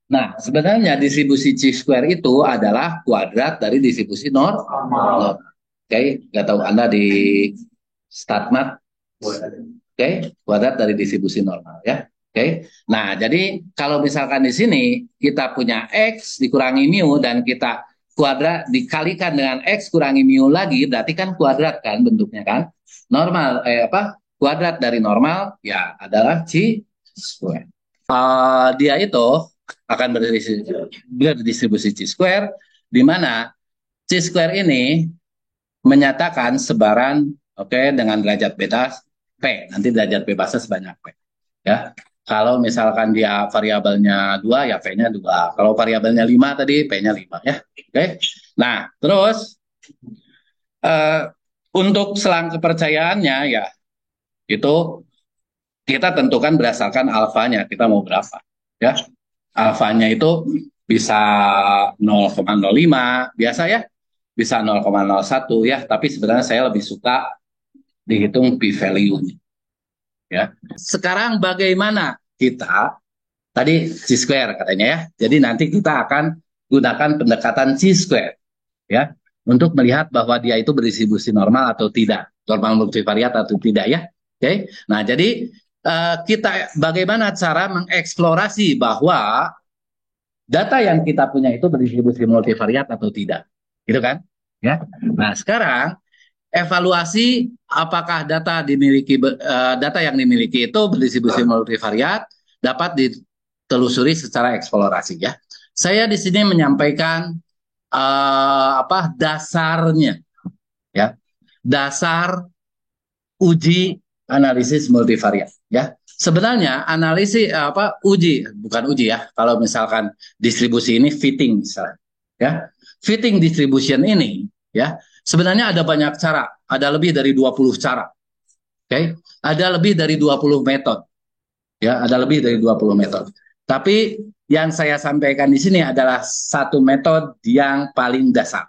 Nah, sebenarnya distribusi chi square itu adalah kuadrat dari distribusi normal. Oke, nggak tahu Anda di StatMat. Oke, kuadrat dari distribusi normal ya. Oke. Nah, jadi kalau misalkan di sini kita punya X dikurangi mu dan kita kuadrat dikalikan dengan X kurangi mu lagi, berarti kan kuadrat kan bentuknya kan. Normal, kuadrat dari normal ya adalah chi square. Dia itu akan berdistribusi chi square, di mana chi square ini menyatakan sebaran dengan derajat bebas P. Nanti derajat bebasnya sebanyak P. Ya. Kalau misalkan dia variabelnya 2 ya P-nya 2. Kalau variabelnya 5 tadi P-nya 5 ya. Oke. Nah, terus untuk selang kepercayaannya ya itu kita tentukan berdasarkan alfanya, kita mau berapa ya. Alfanya itu bisa 0,05 biasa ya, bisa 0,01 ya, tapi sebenarnya saya lebih suka dihitung p value-nya ya. Sekarang bagaimana kita tadi chi square katanya ya. Jadi nanti kita akan gunakan pendekatan chi square ya untuk melihat bahwa dia itu berdistribusi normal atau tidak, normal multivariat atau tidak ya. Oke. Nah, jadi kita bagaimana cara mengeksplorasi bahwa data yang kita punya itu berdistribusi multivariat atau tidak, gitu kan? Ya. Nah, sekarang evaluasi apakah data yang dimiliki itu berdistribusi multivariat dapat ditelusuri secara eksplorasi ya. Saya di sini menyampaikan dasarnya ya, dasar uji analisis multivariat ya. Sebenarnya analisis bukan uji ya. Kalau misalkan distribusi ini fitting misalnya ya. Fitting distribution ini ya, sebenarnya ada banyak cara, ada lebih dari 20 cara. Oke, ada lebih dari 20 metode. Ya, ada lebih dari 20 metode. Tapi yang saya sampaikan di sini adalah satu metode yang paling dasar.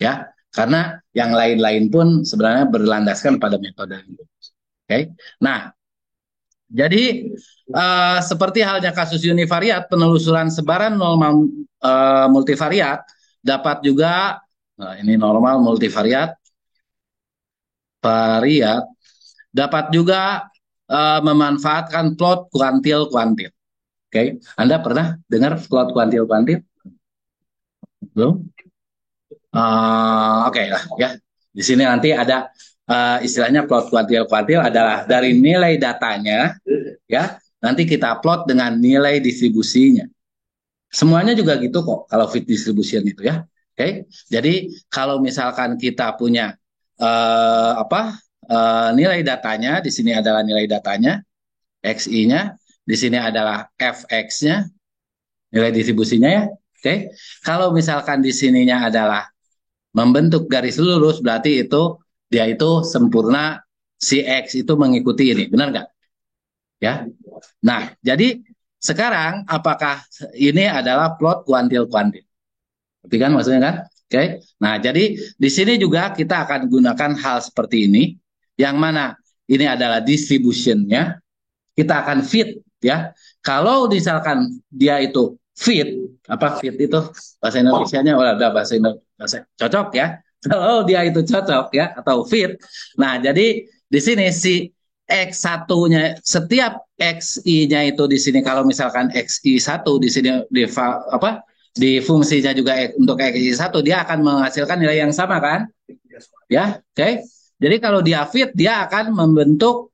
Ya, karena yang lain-lain pun sebenarnya berlandaskan pada metode itu. Oke. Nah, jadi seperti halnya kasus univariat, penelusuran sebaran normal multivariat dapat juga ini normal multivariat dapat juga memanfaatkan plot kuantil-kuantil. Oke, Anda pernah dengar plot kuantil-kuantil? Belum? Oke lah ya. Di sini nanti ada istilahnya plot kuantil-kuantil adalah dari nilai datanya ya, nanti kita plot dengan nilai distribusinya. Semuanya juga gitu kok kalau fit distribution itu ya. Oke. Jadi kalau misalkan kita punya nilai datanya, di sini adalah nilai datanya, XI-nya, di sini adalah FX-nya, nilai distribusinya ya. Oke. Kalau misalkan di sininya adalah membentuk garis lurus, berarti itu dia itu sempurna, si X itu mengikuti ini, benar nggak? Ya. Nah, jadi sekarang apakah ini adalah plot kuantil-kuantil? Berarti kan maksudnya kan? Oke. Nah, jadi di sini juga kita akan gunakan hal seperti ini, yang mana ini adalah distributionnya, kita akan fit ya. Kalau misalkan dia itu fit, apa fit itu bahasa Indonesianya udah bahasa Indonesia cocok ya. Kalau dia itu cocok ya atau fit. Nah, jadi di sini si X1-nya setiap XI-nya itu di sini kalau misalkan XI1 di sini di fungsinya juga untuk XI1 dia akan menghasilkan nilai yang sama kan? Ya, oke. Jadi kalau dia fit dia akan membentuk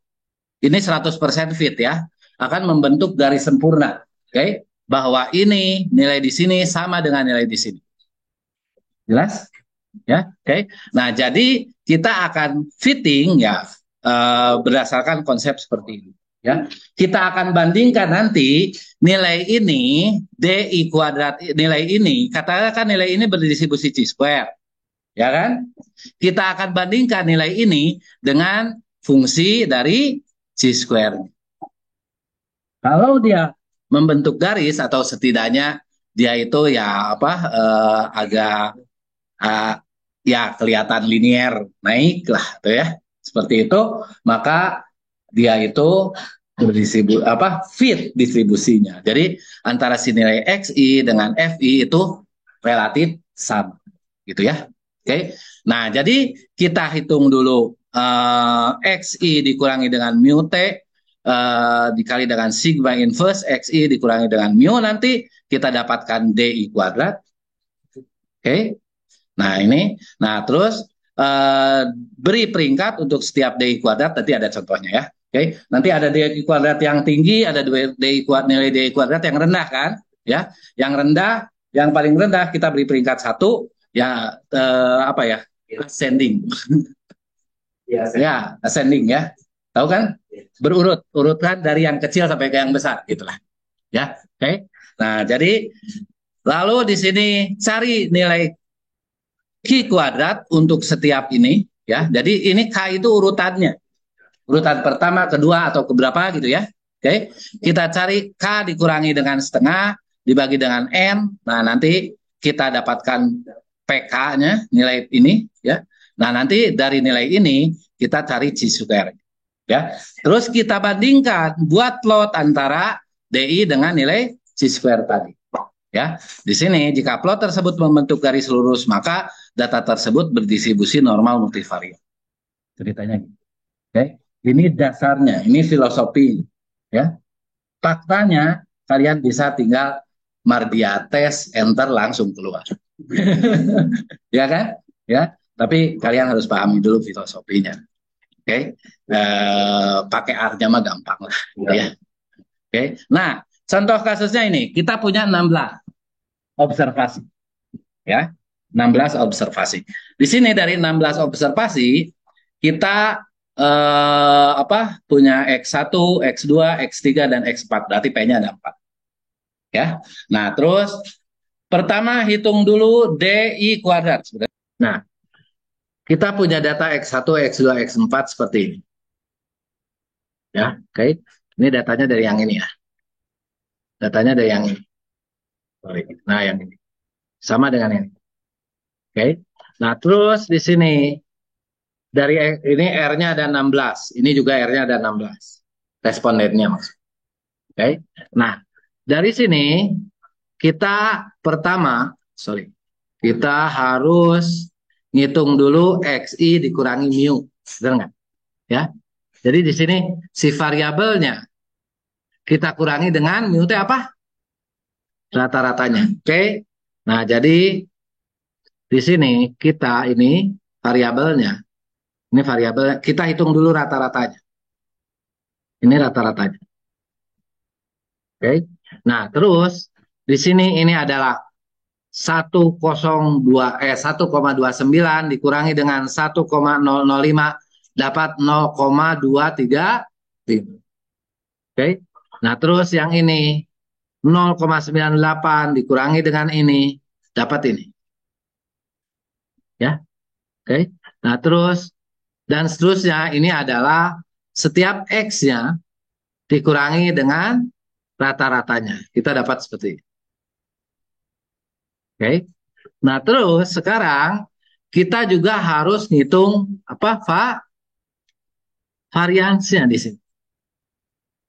ini 100% fit ya, akan membentuk garis sempurna. Oke, bahwa ini nilai di sini sama dengan nilai di sini. Jelas? Ya, oke. Nah, jadi kita akan fitting ya berdasarkan konsep seperti ini. Ya, kita akan bandingkan nanti nilai ini DI kuadrat, nilai ini, katakan nilai ini berdistribusi C square, ya kan? Kita akan bandingkan nilai ini dengan fungsi dari C square. Kalau dia membentuk garis atau setidaknya dia itu ya apa agak uh, ya kelihatan linier naik lah tuh ya seperti itu, maka dia itu fit distribusinya. Jadi antara si nilai xi dengan fi itu relatif sama gitu ya. Oke. Nah, jadi kita hitung dulu xi dikurangi dengan mu t dikali dengan sigma inverse xi dikurangi dengan mu, nanti kita dapatkan di kuadrat. Oke. Nah, ini. Nah, terus beri peringkat untuk setiap DI kuadrat, nanti ada contohnya ya. Oke. Nanti ada DI kuadrat yang tinggi, ada nilai DI kuadrat yang rendah kan? Ya. Yang rendah, yang paling rendah kita beri peringkat 1, ya apa ya? Ascending. Ya, ascending ya. Tahu kan? Berurut, urutkan dari yang kecil sampai ke yang besar, gitulah. Ya. Oke. Nah, jadi lalu di sini cari nilai Q kuadrat untuk setiap ini ya. Jadi ini K itu urutannya. Urutan pertama, kedua atau keberapa gitu ya. Oke. Kita cari K dikurangi dengan setengah dibagi dengan N. Nah, nanti kita dapatkan PK-nya nilai ini ya. Nah, nanti dari nilai ini kita cari C square ya. Terus kita bandingkan buat plot antara DI dengan nilai C square tadi. Ya, di sini jika plot tersebut membentuk garis lurus, maka data tersebut berdistribusi normal multivariat. Ceritanya gitu. Oke, ini dasarnya, ini filosofi, ya. Faktanya kalian bisa tinggal mardiates enter langsung keluar. Ya kan? Ya, tapi kalian harus pahami dulu filosofinya. Oke, pakai R-nya mah gampang lah, gitu ya. Oke, nah contoh kasusnya ini, kita punya 16 observasi, ya, 16 observasi. Di sini dari 16 observasi kita punya X1, X2, X3 dan X4, berarti P-nya ada 4. Ya. Nah, terus pertama hitung dulu DI kuadrat. Nah, kita punya data X1, X2, X4 seperti ini. Ya, oke. Ini datanya dari yang ini ya. Datanya dari yang ini. Nah, yang ini. Sama dengan ini. Oke. Nah, terus di sini dari ini R-nya ada 16, ini juga R-nya ada 16. Respondennya maksudnya. Oke. Nah, dari sini kita kita harus ngitung dulu XI dikurangi mu. Benar nggak? Ya. Jadi di sini si variabelnya kita kurangi dengan mu itu apa? Rata-ratanya. Oke. Nah, jadi di sini kita ini variabelnya. Ini variabel, kita hitung dulu rata-ratanya. Ini rata-ratanya. Oke. Nah, terus di sini ini adalah 1,29 dikurangi dengan 1,005 dapat 0,235. Oke. Nah, terus yang ini 0,98 dikurangi dengan ini dapat ini. Ya. Oke. Nah, terus dan seterusnya ini adalah setiap X-nya dikurangi dengan rata-ratanya. Kita dapat seperti ini. Oke. Nah, terus sekarang kita juga harus ngitung variansnya di sini.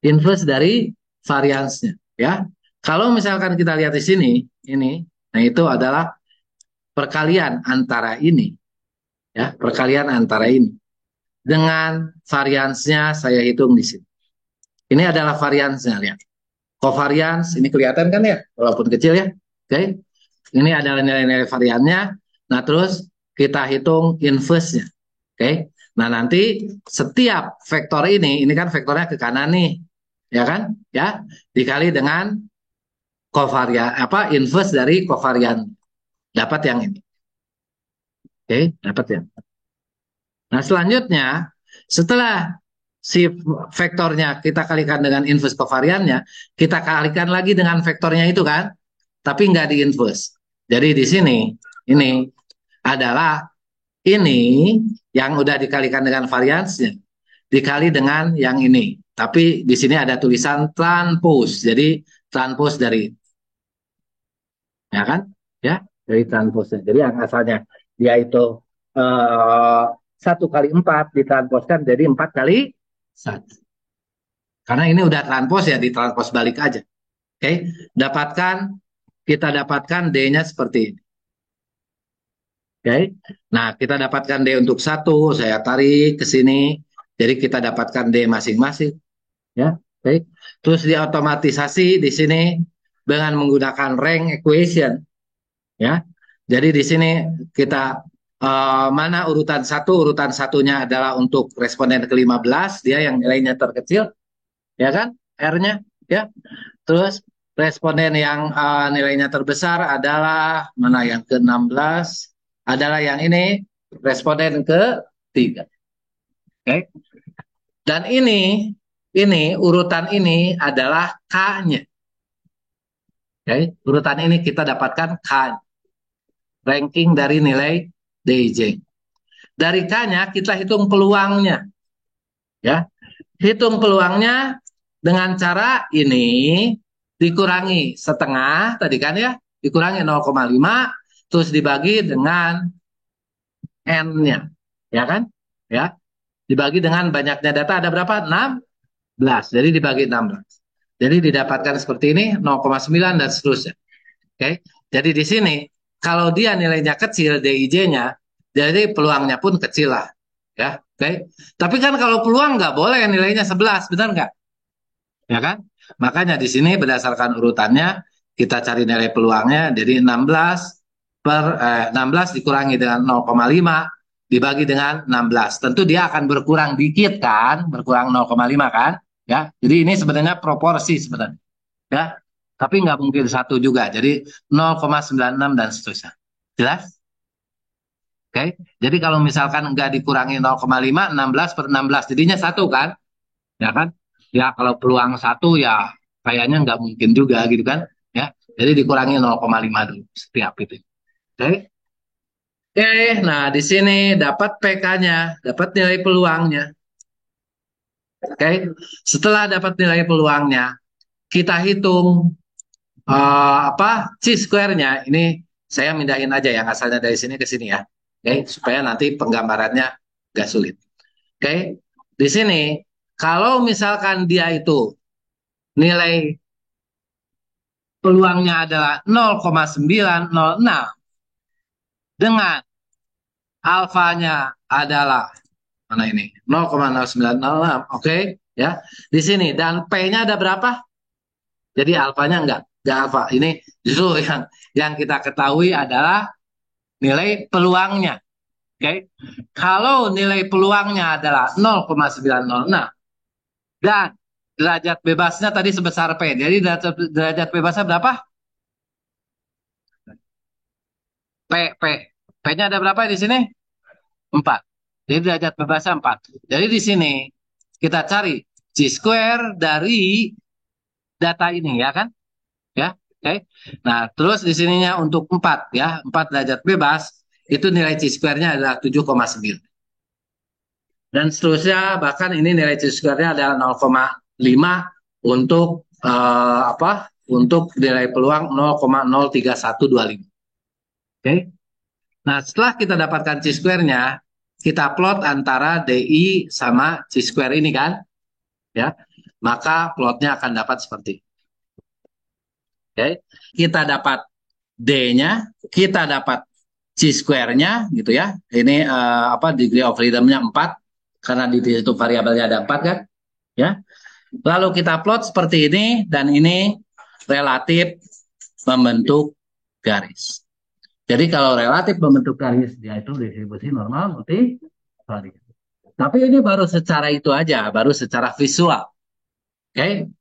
Inverse dari variansnya, ya. Kalau misalkan kita lihat di sini, ini, nah itu adalah perkalian antara ini, ya, perkalian antara ini dengan variansnya saya hitung di sini. Ini adalah variansnya, lihat. Covariance ini kelihatan kan ya, walaupun kecil ya. Oke. Ini adalah nilai-nilai variannya. Nah, terus kita hitung inverse-nya. Oke. Nah, nanti setiap vektor ini kan vektornya ke kanan nih. Ya kan? Ya, dikali dengan inverse dari covarian. Dapat yang ini. Oke, dapat ya. Nah, selanjutnya Setelah si vektornya kita kalikan dengan inverse kovariannya, kita kalikan lagi dengan vektornya itu kan, tapi nggak di inverse. Jadi di sini ini adalah ini yang udah dikalikan dengan variansnya dikali dengan yang ini. Tapi di sini ada tulisan transpose. Jadi transpose dari ya kan? Ya, dari transpose. Jadi yang asalnya dia itu 1 kali 4 ditransposkan jadi 4 kali 1. Karena ini udah transpose ya, ditranspos balik aja. Oke, kita dapatkan D-nya seperti ini. Oke, nah kita dapatkan D untuk 1, saya tarik ke sini. Jadi kita dapatkan D masing-masing. Ya, oke. Terus diotomatisasi di sini dengan menggunakan rank equation. Ya, jadi di sini kita mana urutan 1, urutan satunya adalah untuk responden ke-15, dia yang nilainya terkecil, ya kan, R-nya, ya. Terus responden yang nilainya terbesar adalah mana yang ke-16, adalah yang ini, responden ke-3. Oke. Dan ini urutan ini adalah K-nya. Oke, urutan ini kita dapatkan K, ranking dari nilai DJ. Dari K-nya kita hitung peluangnya. Ya. Hitung peluangnya dengan cara ini dikurangi setengah tadi kan ya, dikurangi 0,5 terus dibagi dengan N-nya. Ya kan? Ya. Dibagi dengan banyaknya data ada berapa? 16. Jadi dibagi 16. Jadi didapatkan seperti ini 0,9 dan seterusnya. Oke. Jadi di sini kalau dia nilainya kecil DIJ-nya, jadi peluangnya pun kecil lah. Ya, oke. Tapi kan kalau peluang nggak boleh nilainya 11, benar nggak? Ya kan? Makanya di sini berdasarkan urutannya kita cari nilai peluangnya jadi 16 dikurangi dengan 0,5 dibagi dengan 16. Tentu dia akan berkurang dikit kan, berkurang 0,5 kan? Ya. Jadi ini sebenarnya proporsi sebenarnya. Ya. Tapi nggak mungkin satu juga. Jadi 0,96 dan seterusnya. Jelas? Oke. Jadi kalau misalkan nggak dikurangi 0,5, 16 per 16 jadinya satu kan? Ya kan? Ya kalau peluang satu ya kayaknya nggak mungkin juga gitu kan? Ya. Jadi dikurangi 0,5 dulu setiap itu. Oke. Oke, nah di sini dapat PK-nya, dapat nilai peluangnya. Oke. Setelah dapat nilai peluangnya, kita hitung C-square-nya. Ini saya mindahin aja yang asalnya dari sini ke sini ya. Oke, supaya nanti penggambarannya nggak sulit. Oke, di sini kalau misalkan dia itu nilai peluangnya adalah 0,906 dengan alfanya adalah mana ini 0,0906, oke ya di sini dan P-nya ada berapa? Jadi alfanya enggak alfa. Ini justru yang kita ketahui adalah nilai peluangnya. Oke. Kalau nilai peluangnya adalah 0,906 dan derajat bebasnya tadi sebesar P. Jadi derajat bebasnya berapa? P, P. P-nya ada berapa di sini? 4. Jadi derajat bebasnya 4. Jadi di sini kita cari C-square dari data ini ya kan? Ya. Oke. Nah, terus di sininya untuk 4 ya, 4 derajat bebas itu nilai C-square-nya adalah 7,9. Dan seterusnya bahkan ini nilai C-square-nya adalah 0,5 untuk untuk nilai peluang 0,03125. Oke. Nah, setelah kita dapatkan C-square-nya, kita plot antara DI sama C-square ini kan, ya. Maka plotnya akan dapat seperti ini. Oke. Kita dapat D-nya, kita dapat C-square-nya gitu ya. Ini degree of freedom-nya 4 karena di situ variabelnya ada 4 kan, ya. Lalu kita plot seperti ini dan ini relatif membentuk garis. Jadi kalau relatif membentuk garis dia itu distribusi normal multivariat. Tapi ini baru secara itu aja, baru secara visual. Oke?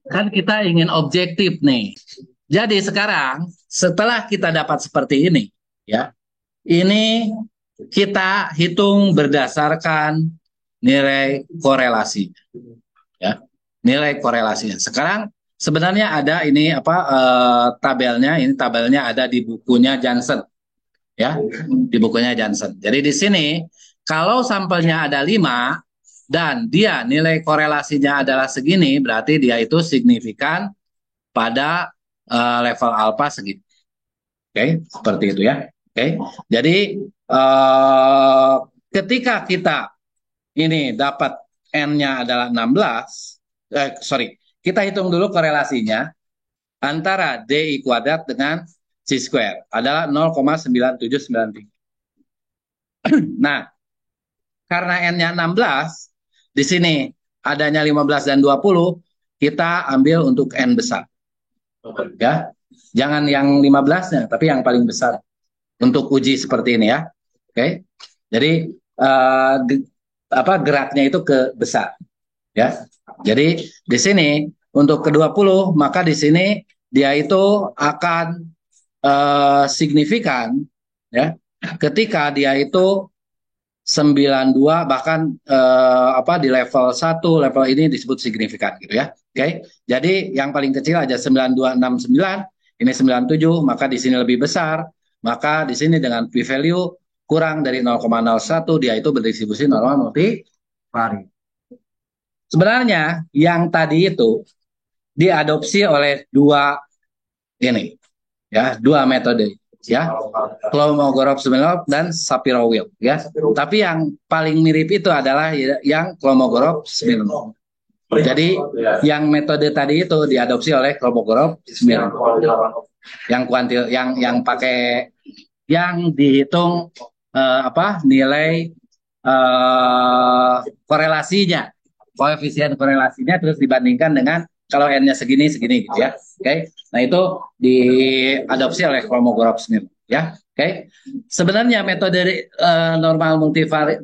Kan kita ingin objektif nih. Jadi sekarang setelah kita dapat seperti ini, ya. Ini kita hitung berdasarkan nilai korelasi. Ya, nilai korelasinya. Sekarang sebenarnya ada ini apa tabelnya? Ini tabelnya ada di bukunya Johnson, ya, di bukunya Johnson. Jadi di sini kalau sampelnya ada 5 dan dia nilai korelasinya adalah segini, berarti dia itu signifikan pada level alfa segitu. Oke, seperti itu ya. Oke, jadi ketika kita ini dapat N-nya adalah 16, sorry, kita hitung dulu korelasinya antara DI kuadrat dengan C square adalah 0,9793. Nah, karena N-nya 16, di sini adanya 15 dan 20, kita ambil untuk N besar. Ya, jangan yang 15-nya, tapi yang paling besar untuk uji seperti ini ya. Oke, jadi geraknya itu ke besar. Ya, jadi di sini untuk ke-20, maka di sini dia itu akan signifikan ya ketika dia itu 92 bahkan di level 1 level ini disebut signifikan gitu ya. Oke. Jadi yang paling kecil aja 9269, ini 97, maka di sini lebih besar, maka di sini dengan p value kurang dari 0,01 dia itu berdistribusi normal multivariat. Sebenarnya yang tadi itu diadopsi oleh dua metode ya, Kolmogorov-Smirnov dan Shapiro-Wilk ya. Tapi yang paling mirip itu adalah yang Kolmogorov-Smirnov. Jadi yang metode tadi itu diadopsi oleh Kolmogorov-Smirnov. Yang kuantil yang pakai yang dihitung nilai korelasinya, koefisien korelasinya terus dibandingkan dengan kalau N-nya segini segini gitu ya. Oke. Nah, itu diadopsi oleh Kolmogorov-Smirnov ya. Oke. Sebenarnya metode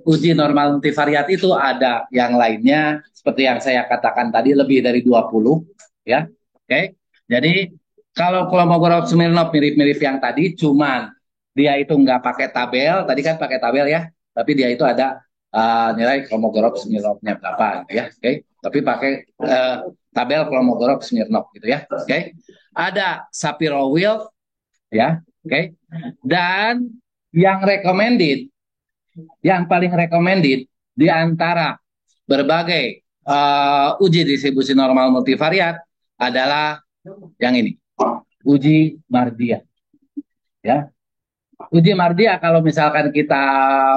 uji normal multivariat itu ada yang lainnya seperti yang saya katakan tadi lebih dari 20 ya. Oke. Jadi kalau Kolmogorov-Smirnov mirip-mirip yang tadi, cuman dia itu nggak pakai tabel, tadi kan pakai tabel ya, tapi dia itu ada nilai Kolmogorov-Smirnovnya berapa gitu ya. Oke. Tapi pakai tabel Kolmogorov-Smirnov gitu ya. Oke. Ada Shapiro-Wilk ya. Oke. Dan yang recommended, yang paling recommended di antara berbagai uji distribusi normal multivariat adalah yang ini, uji Mardia. Ya, uji Mardia kalau misalkan kita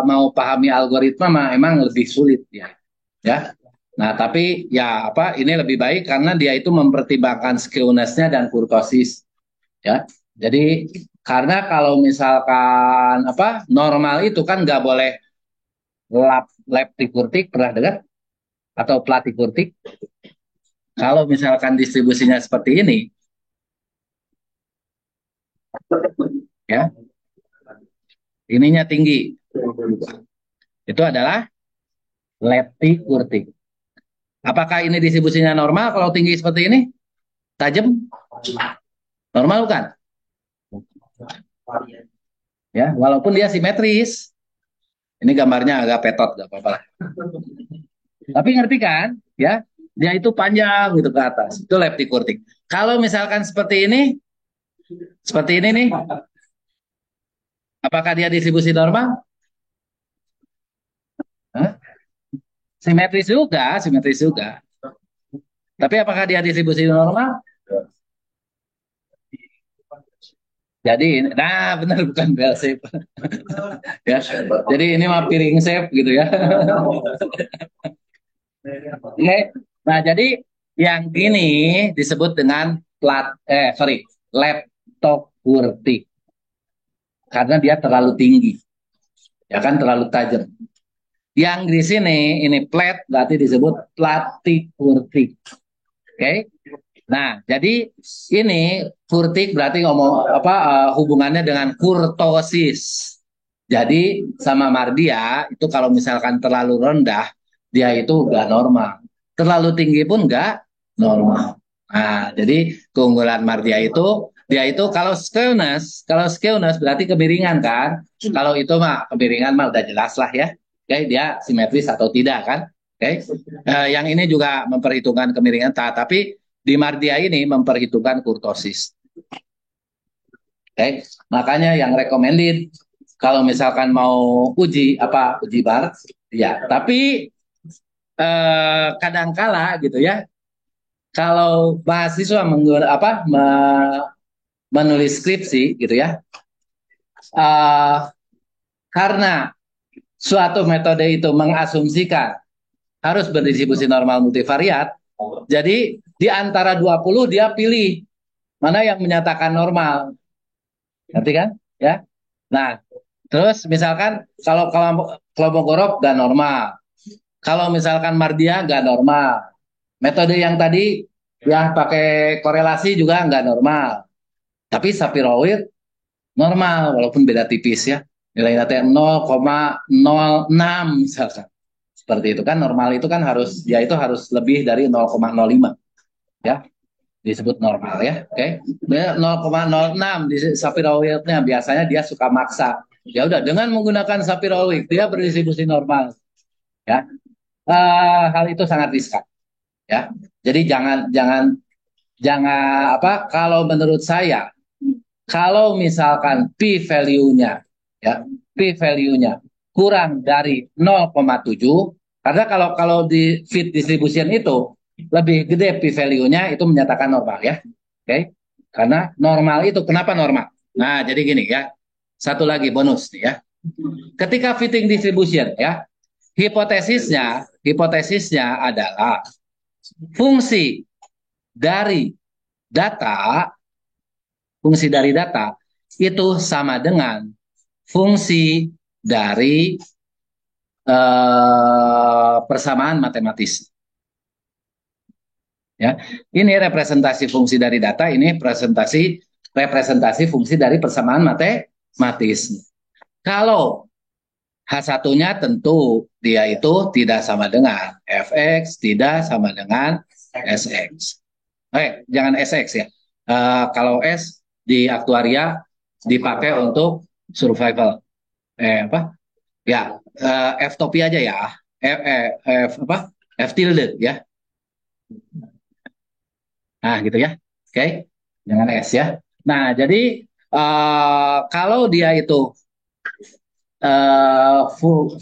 mau pahami algoritma emang lebih sulit ya. Ya. Nah, tapi ya ini lebih baik karena dia itu mempertimbangkan skewness-nya dan kurtosis ya. Jadi karena kalau misalkan normal itu kan nggak boleh leptikurtik, pernah dengar atau platikurtik. Kalau misalkan distribusinya seperti ini ya, ininya tinggi, itu adalah leptikurtik. Apakah ini distribusinya normal kalau tinggi seperti ini? Tajam? Normal bukan? Ya, walaupun dia simetris. Ini gambarnya agak petot, gak apa-apa lah. Tapi ngerti kan? Ya, dia itu panjang gitu ke atas. Itu leptikurtik. Kalau misalkan seperti ini nih, apakah dia distribusi normal? Hah? Simetris juga, simetris juga. Tapi apakah dia distribusi normal? Jadi, nah benar bukan bell shape. Ya, jadi ini mah piring shape gitu ya. Oke, nah jadi yang ini disebut dengan leptokurtik karena dia terlalu tinggi, ya kan terlalu tajam. Yang di sini ini flat berarti disebut platikurtik. Oke. Nah, jadi ini kurtik berarti hubungannya dengan kurtosis. Jadi sama Mardia itu kalau misalkan terlalu rendah dia itu nggak normal. Terlalu tinggi pun nggak normal. Nah, jadi keunggulan Mardia itu dia itu kalau skewness berarti kemiringan kan. Kalau itu mah kemiringan mah udah jelas lah ya. Oke, dia simetris atau tidak kan? Oke, yang ini juga memperhitungkan kemiringan, tapi di Mardia ini memperhitungkan kurtosis. Oke, makanya yang recommended kalau misalkan mau uji bar, ya. Tapi kadangkala gitu ya, kalau mahasiswa menulis skripsi gitu ya, uh, karena suatu metode itu mengasumsikan harus berdistribusi normal multivariat, jadi di antara 20 dia pilih mana yang menyatakan normal. Ngerti kan? Ya. Nah, terus misalkan kalau kelompok Gorob gak normal. Kalau misalkan Mardia gak normal. Metode yang tadi ya pakai korelasi juga nggak normal. Tapi Sapir-Whorf normal walaupun beda tipis ya. Nilai nanti 0,06 misalkan. Seperti itu kan normal itu kan harus lebih dari 0,05 ya, disebut normal ya. Oke. 0,06 di Sapir-Whorfnya biasanya dia suka maksa. Ya udah dengan menggunakan Sapir-Whorf dia berdistribusi normal ya. Hal itu sangat riskan ya. Jadi jangan jangan jangan kalau menurut saya kalau misalkan p value-nya ya, p value-nya kurang dari 0,7, karena kalau di fit distribution itu lebih gede p value-nya itu menyatakan normal ya. Oke. Karena normal itu kenapa normal? Nah, jadi gini ya. Satu lagi bonus nih ya. Ketika fitting distribution ya, hipotesisnya adalah fungsi dari data fungsi dari data itu sama dengan fungsi dari persamaan matematis. Ya, ini representasi fungsi dari data, ini representasi fungsi dari persamaan matematis. Kalau H1-nya tentu dia itu tidak sama dengan Fx, tidak sama dengan Sx. Jangan Sx ya. Kalau S di aktuaria dipakai untuk survival. Apa? Ya, F topi aja ya. F tilde ya. Nah, gitu ya. Oke. Jangan S ya. Nah, jadi kalau dia itu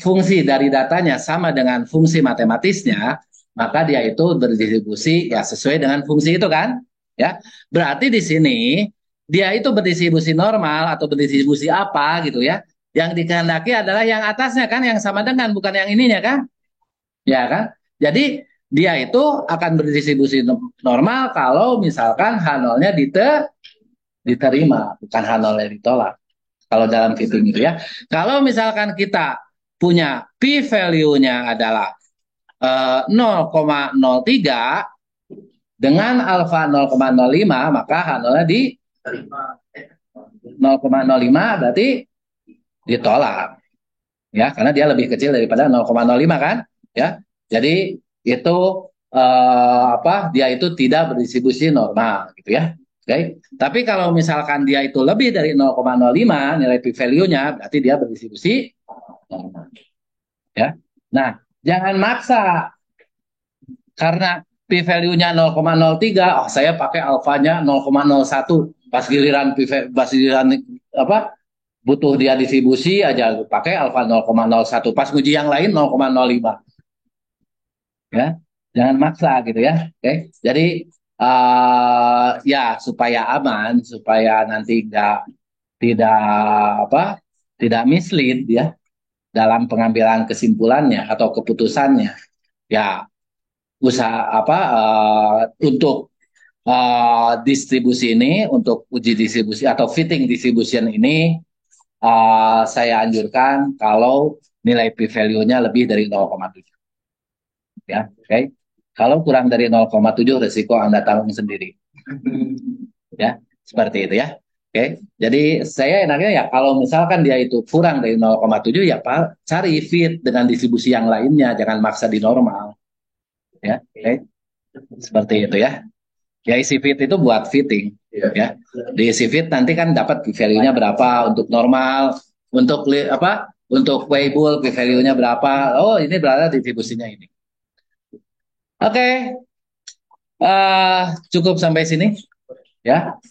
fungsi dari datanya sama dengan fungsi matematisnya, maka dia itu berdistribusi ya sesuai dengan fungsi itu kan, ya. Berarti di sini dia itu berdistribusi normal atau berdistribusi apa gitu ya. Yang dikehendaki adalah yang atasnya kan, yang sama dengan bukan yang ininya kan, ya kan. Jadi dia itu akan berdistribusi normal kalau misalkan H0-nya diterima, bukan H0-nya ditolak kalau dalam fitting itu ya. Kalau misalkan kita punya p value-nya adalah 0,03 dengan alfa 0,05 maka H0-nya di 0,05 berarti ditolak. Ya, karena dia lebih kecil daripada 0,05 kan? Ya. Jadi itu dia itu tidak berdistribusi normal gitu ya. Oke. Tapi kalau misalkan dia itu lebih dari 0,05 nilai p value-nya berarti dia berdistribusi normal. Ya. Nah, jangan maksa karena p value-nya 0,03, saya pakai alfanya 0,01. Pas giliran apa? Butuh dia distribusi aja pakai alfa 0,01. Pas nguji yang lain 0,05. Ya. Jangan maksa gitu ya. Oke. Jadi ya supaya aman, supaya nanti tidak tidak mislead ya dalam pengambilan kesimpulannya atau keputusannya. Ya, untuk distribusi ini, untuk uji distribusi atau fitting distribution ini, saya anjurkan kalau nilai p value-nya lebih dari 0,7. Ya, oke. Okay? Kalau kurang dari 0,7 resiko Anda tanggung sendiri. Ya, seperti itu ya. Oke. Okay? Jadi saya enaknya ya kalau misalkan dia itu kurang dari 0,7 ya Pak, cari fit dengan distribusi yang lainnya, jangan maksa di normal. Ya, oke. Okay? Seperti itu ya. Ya isi fit itu buat fitting ya. Di isi fit nanti kan dapat value-nya berapa untuk normal, untuk Untuk Weibull, p-value-nya berapa? Oh, ini berada distribusinya ini. Oke, cukup sampai sini ya.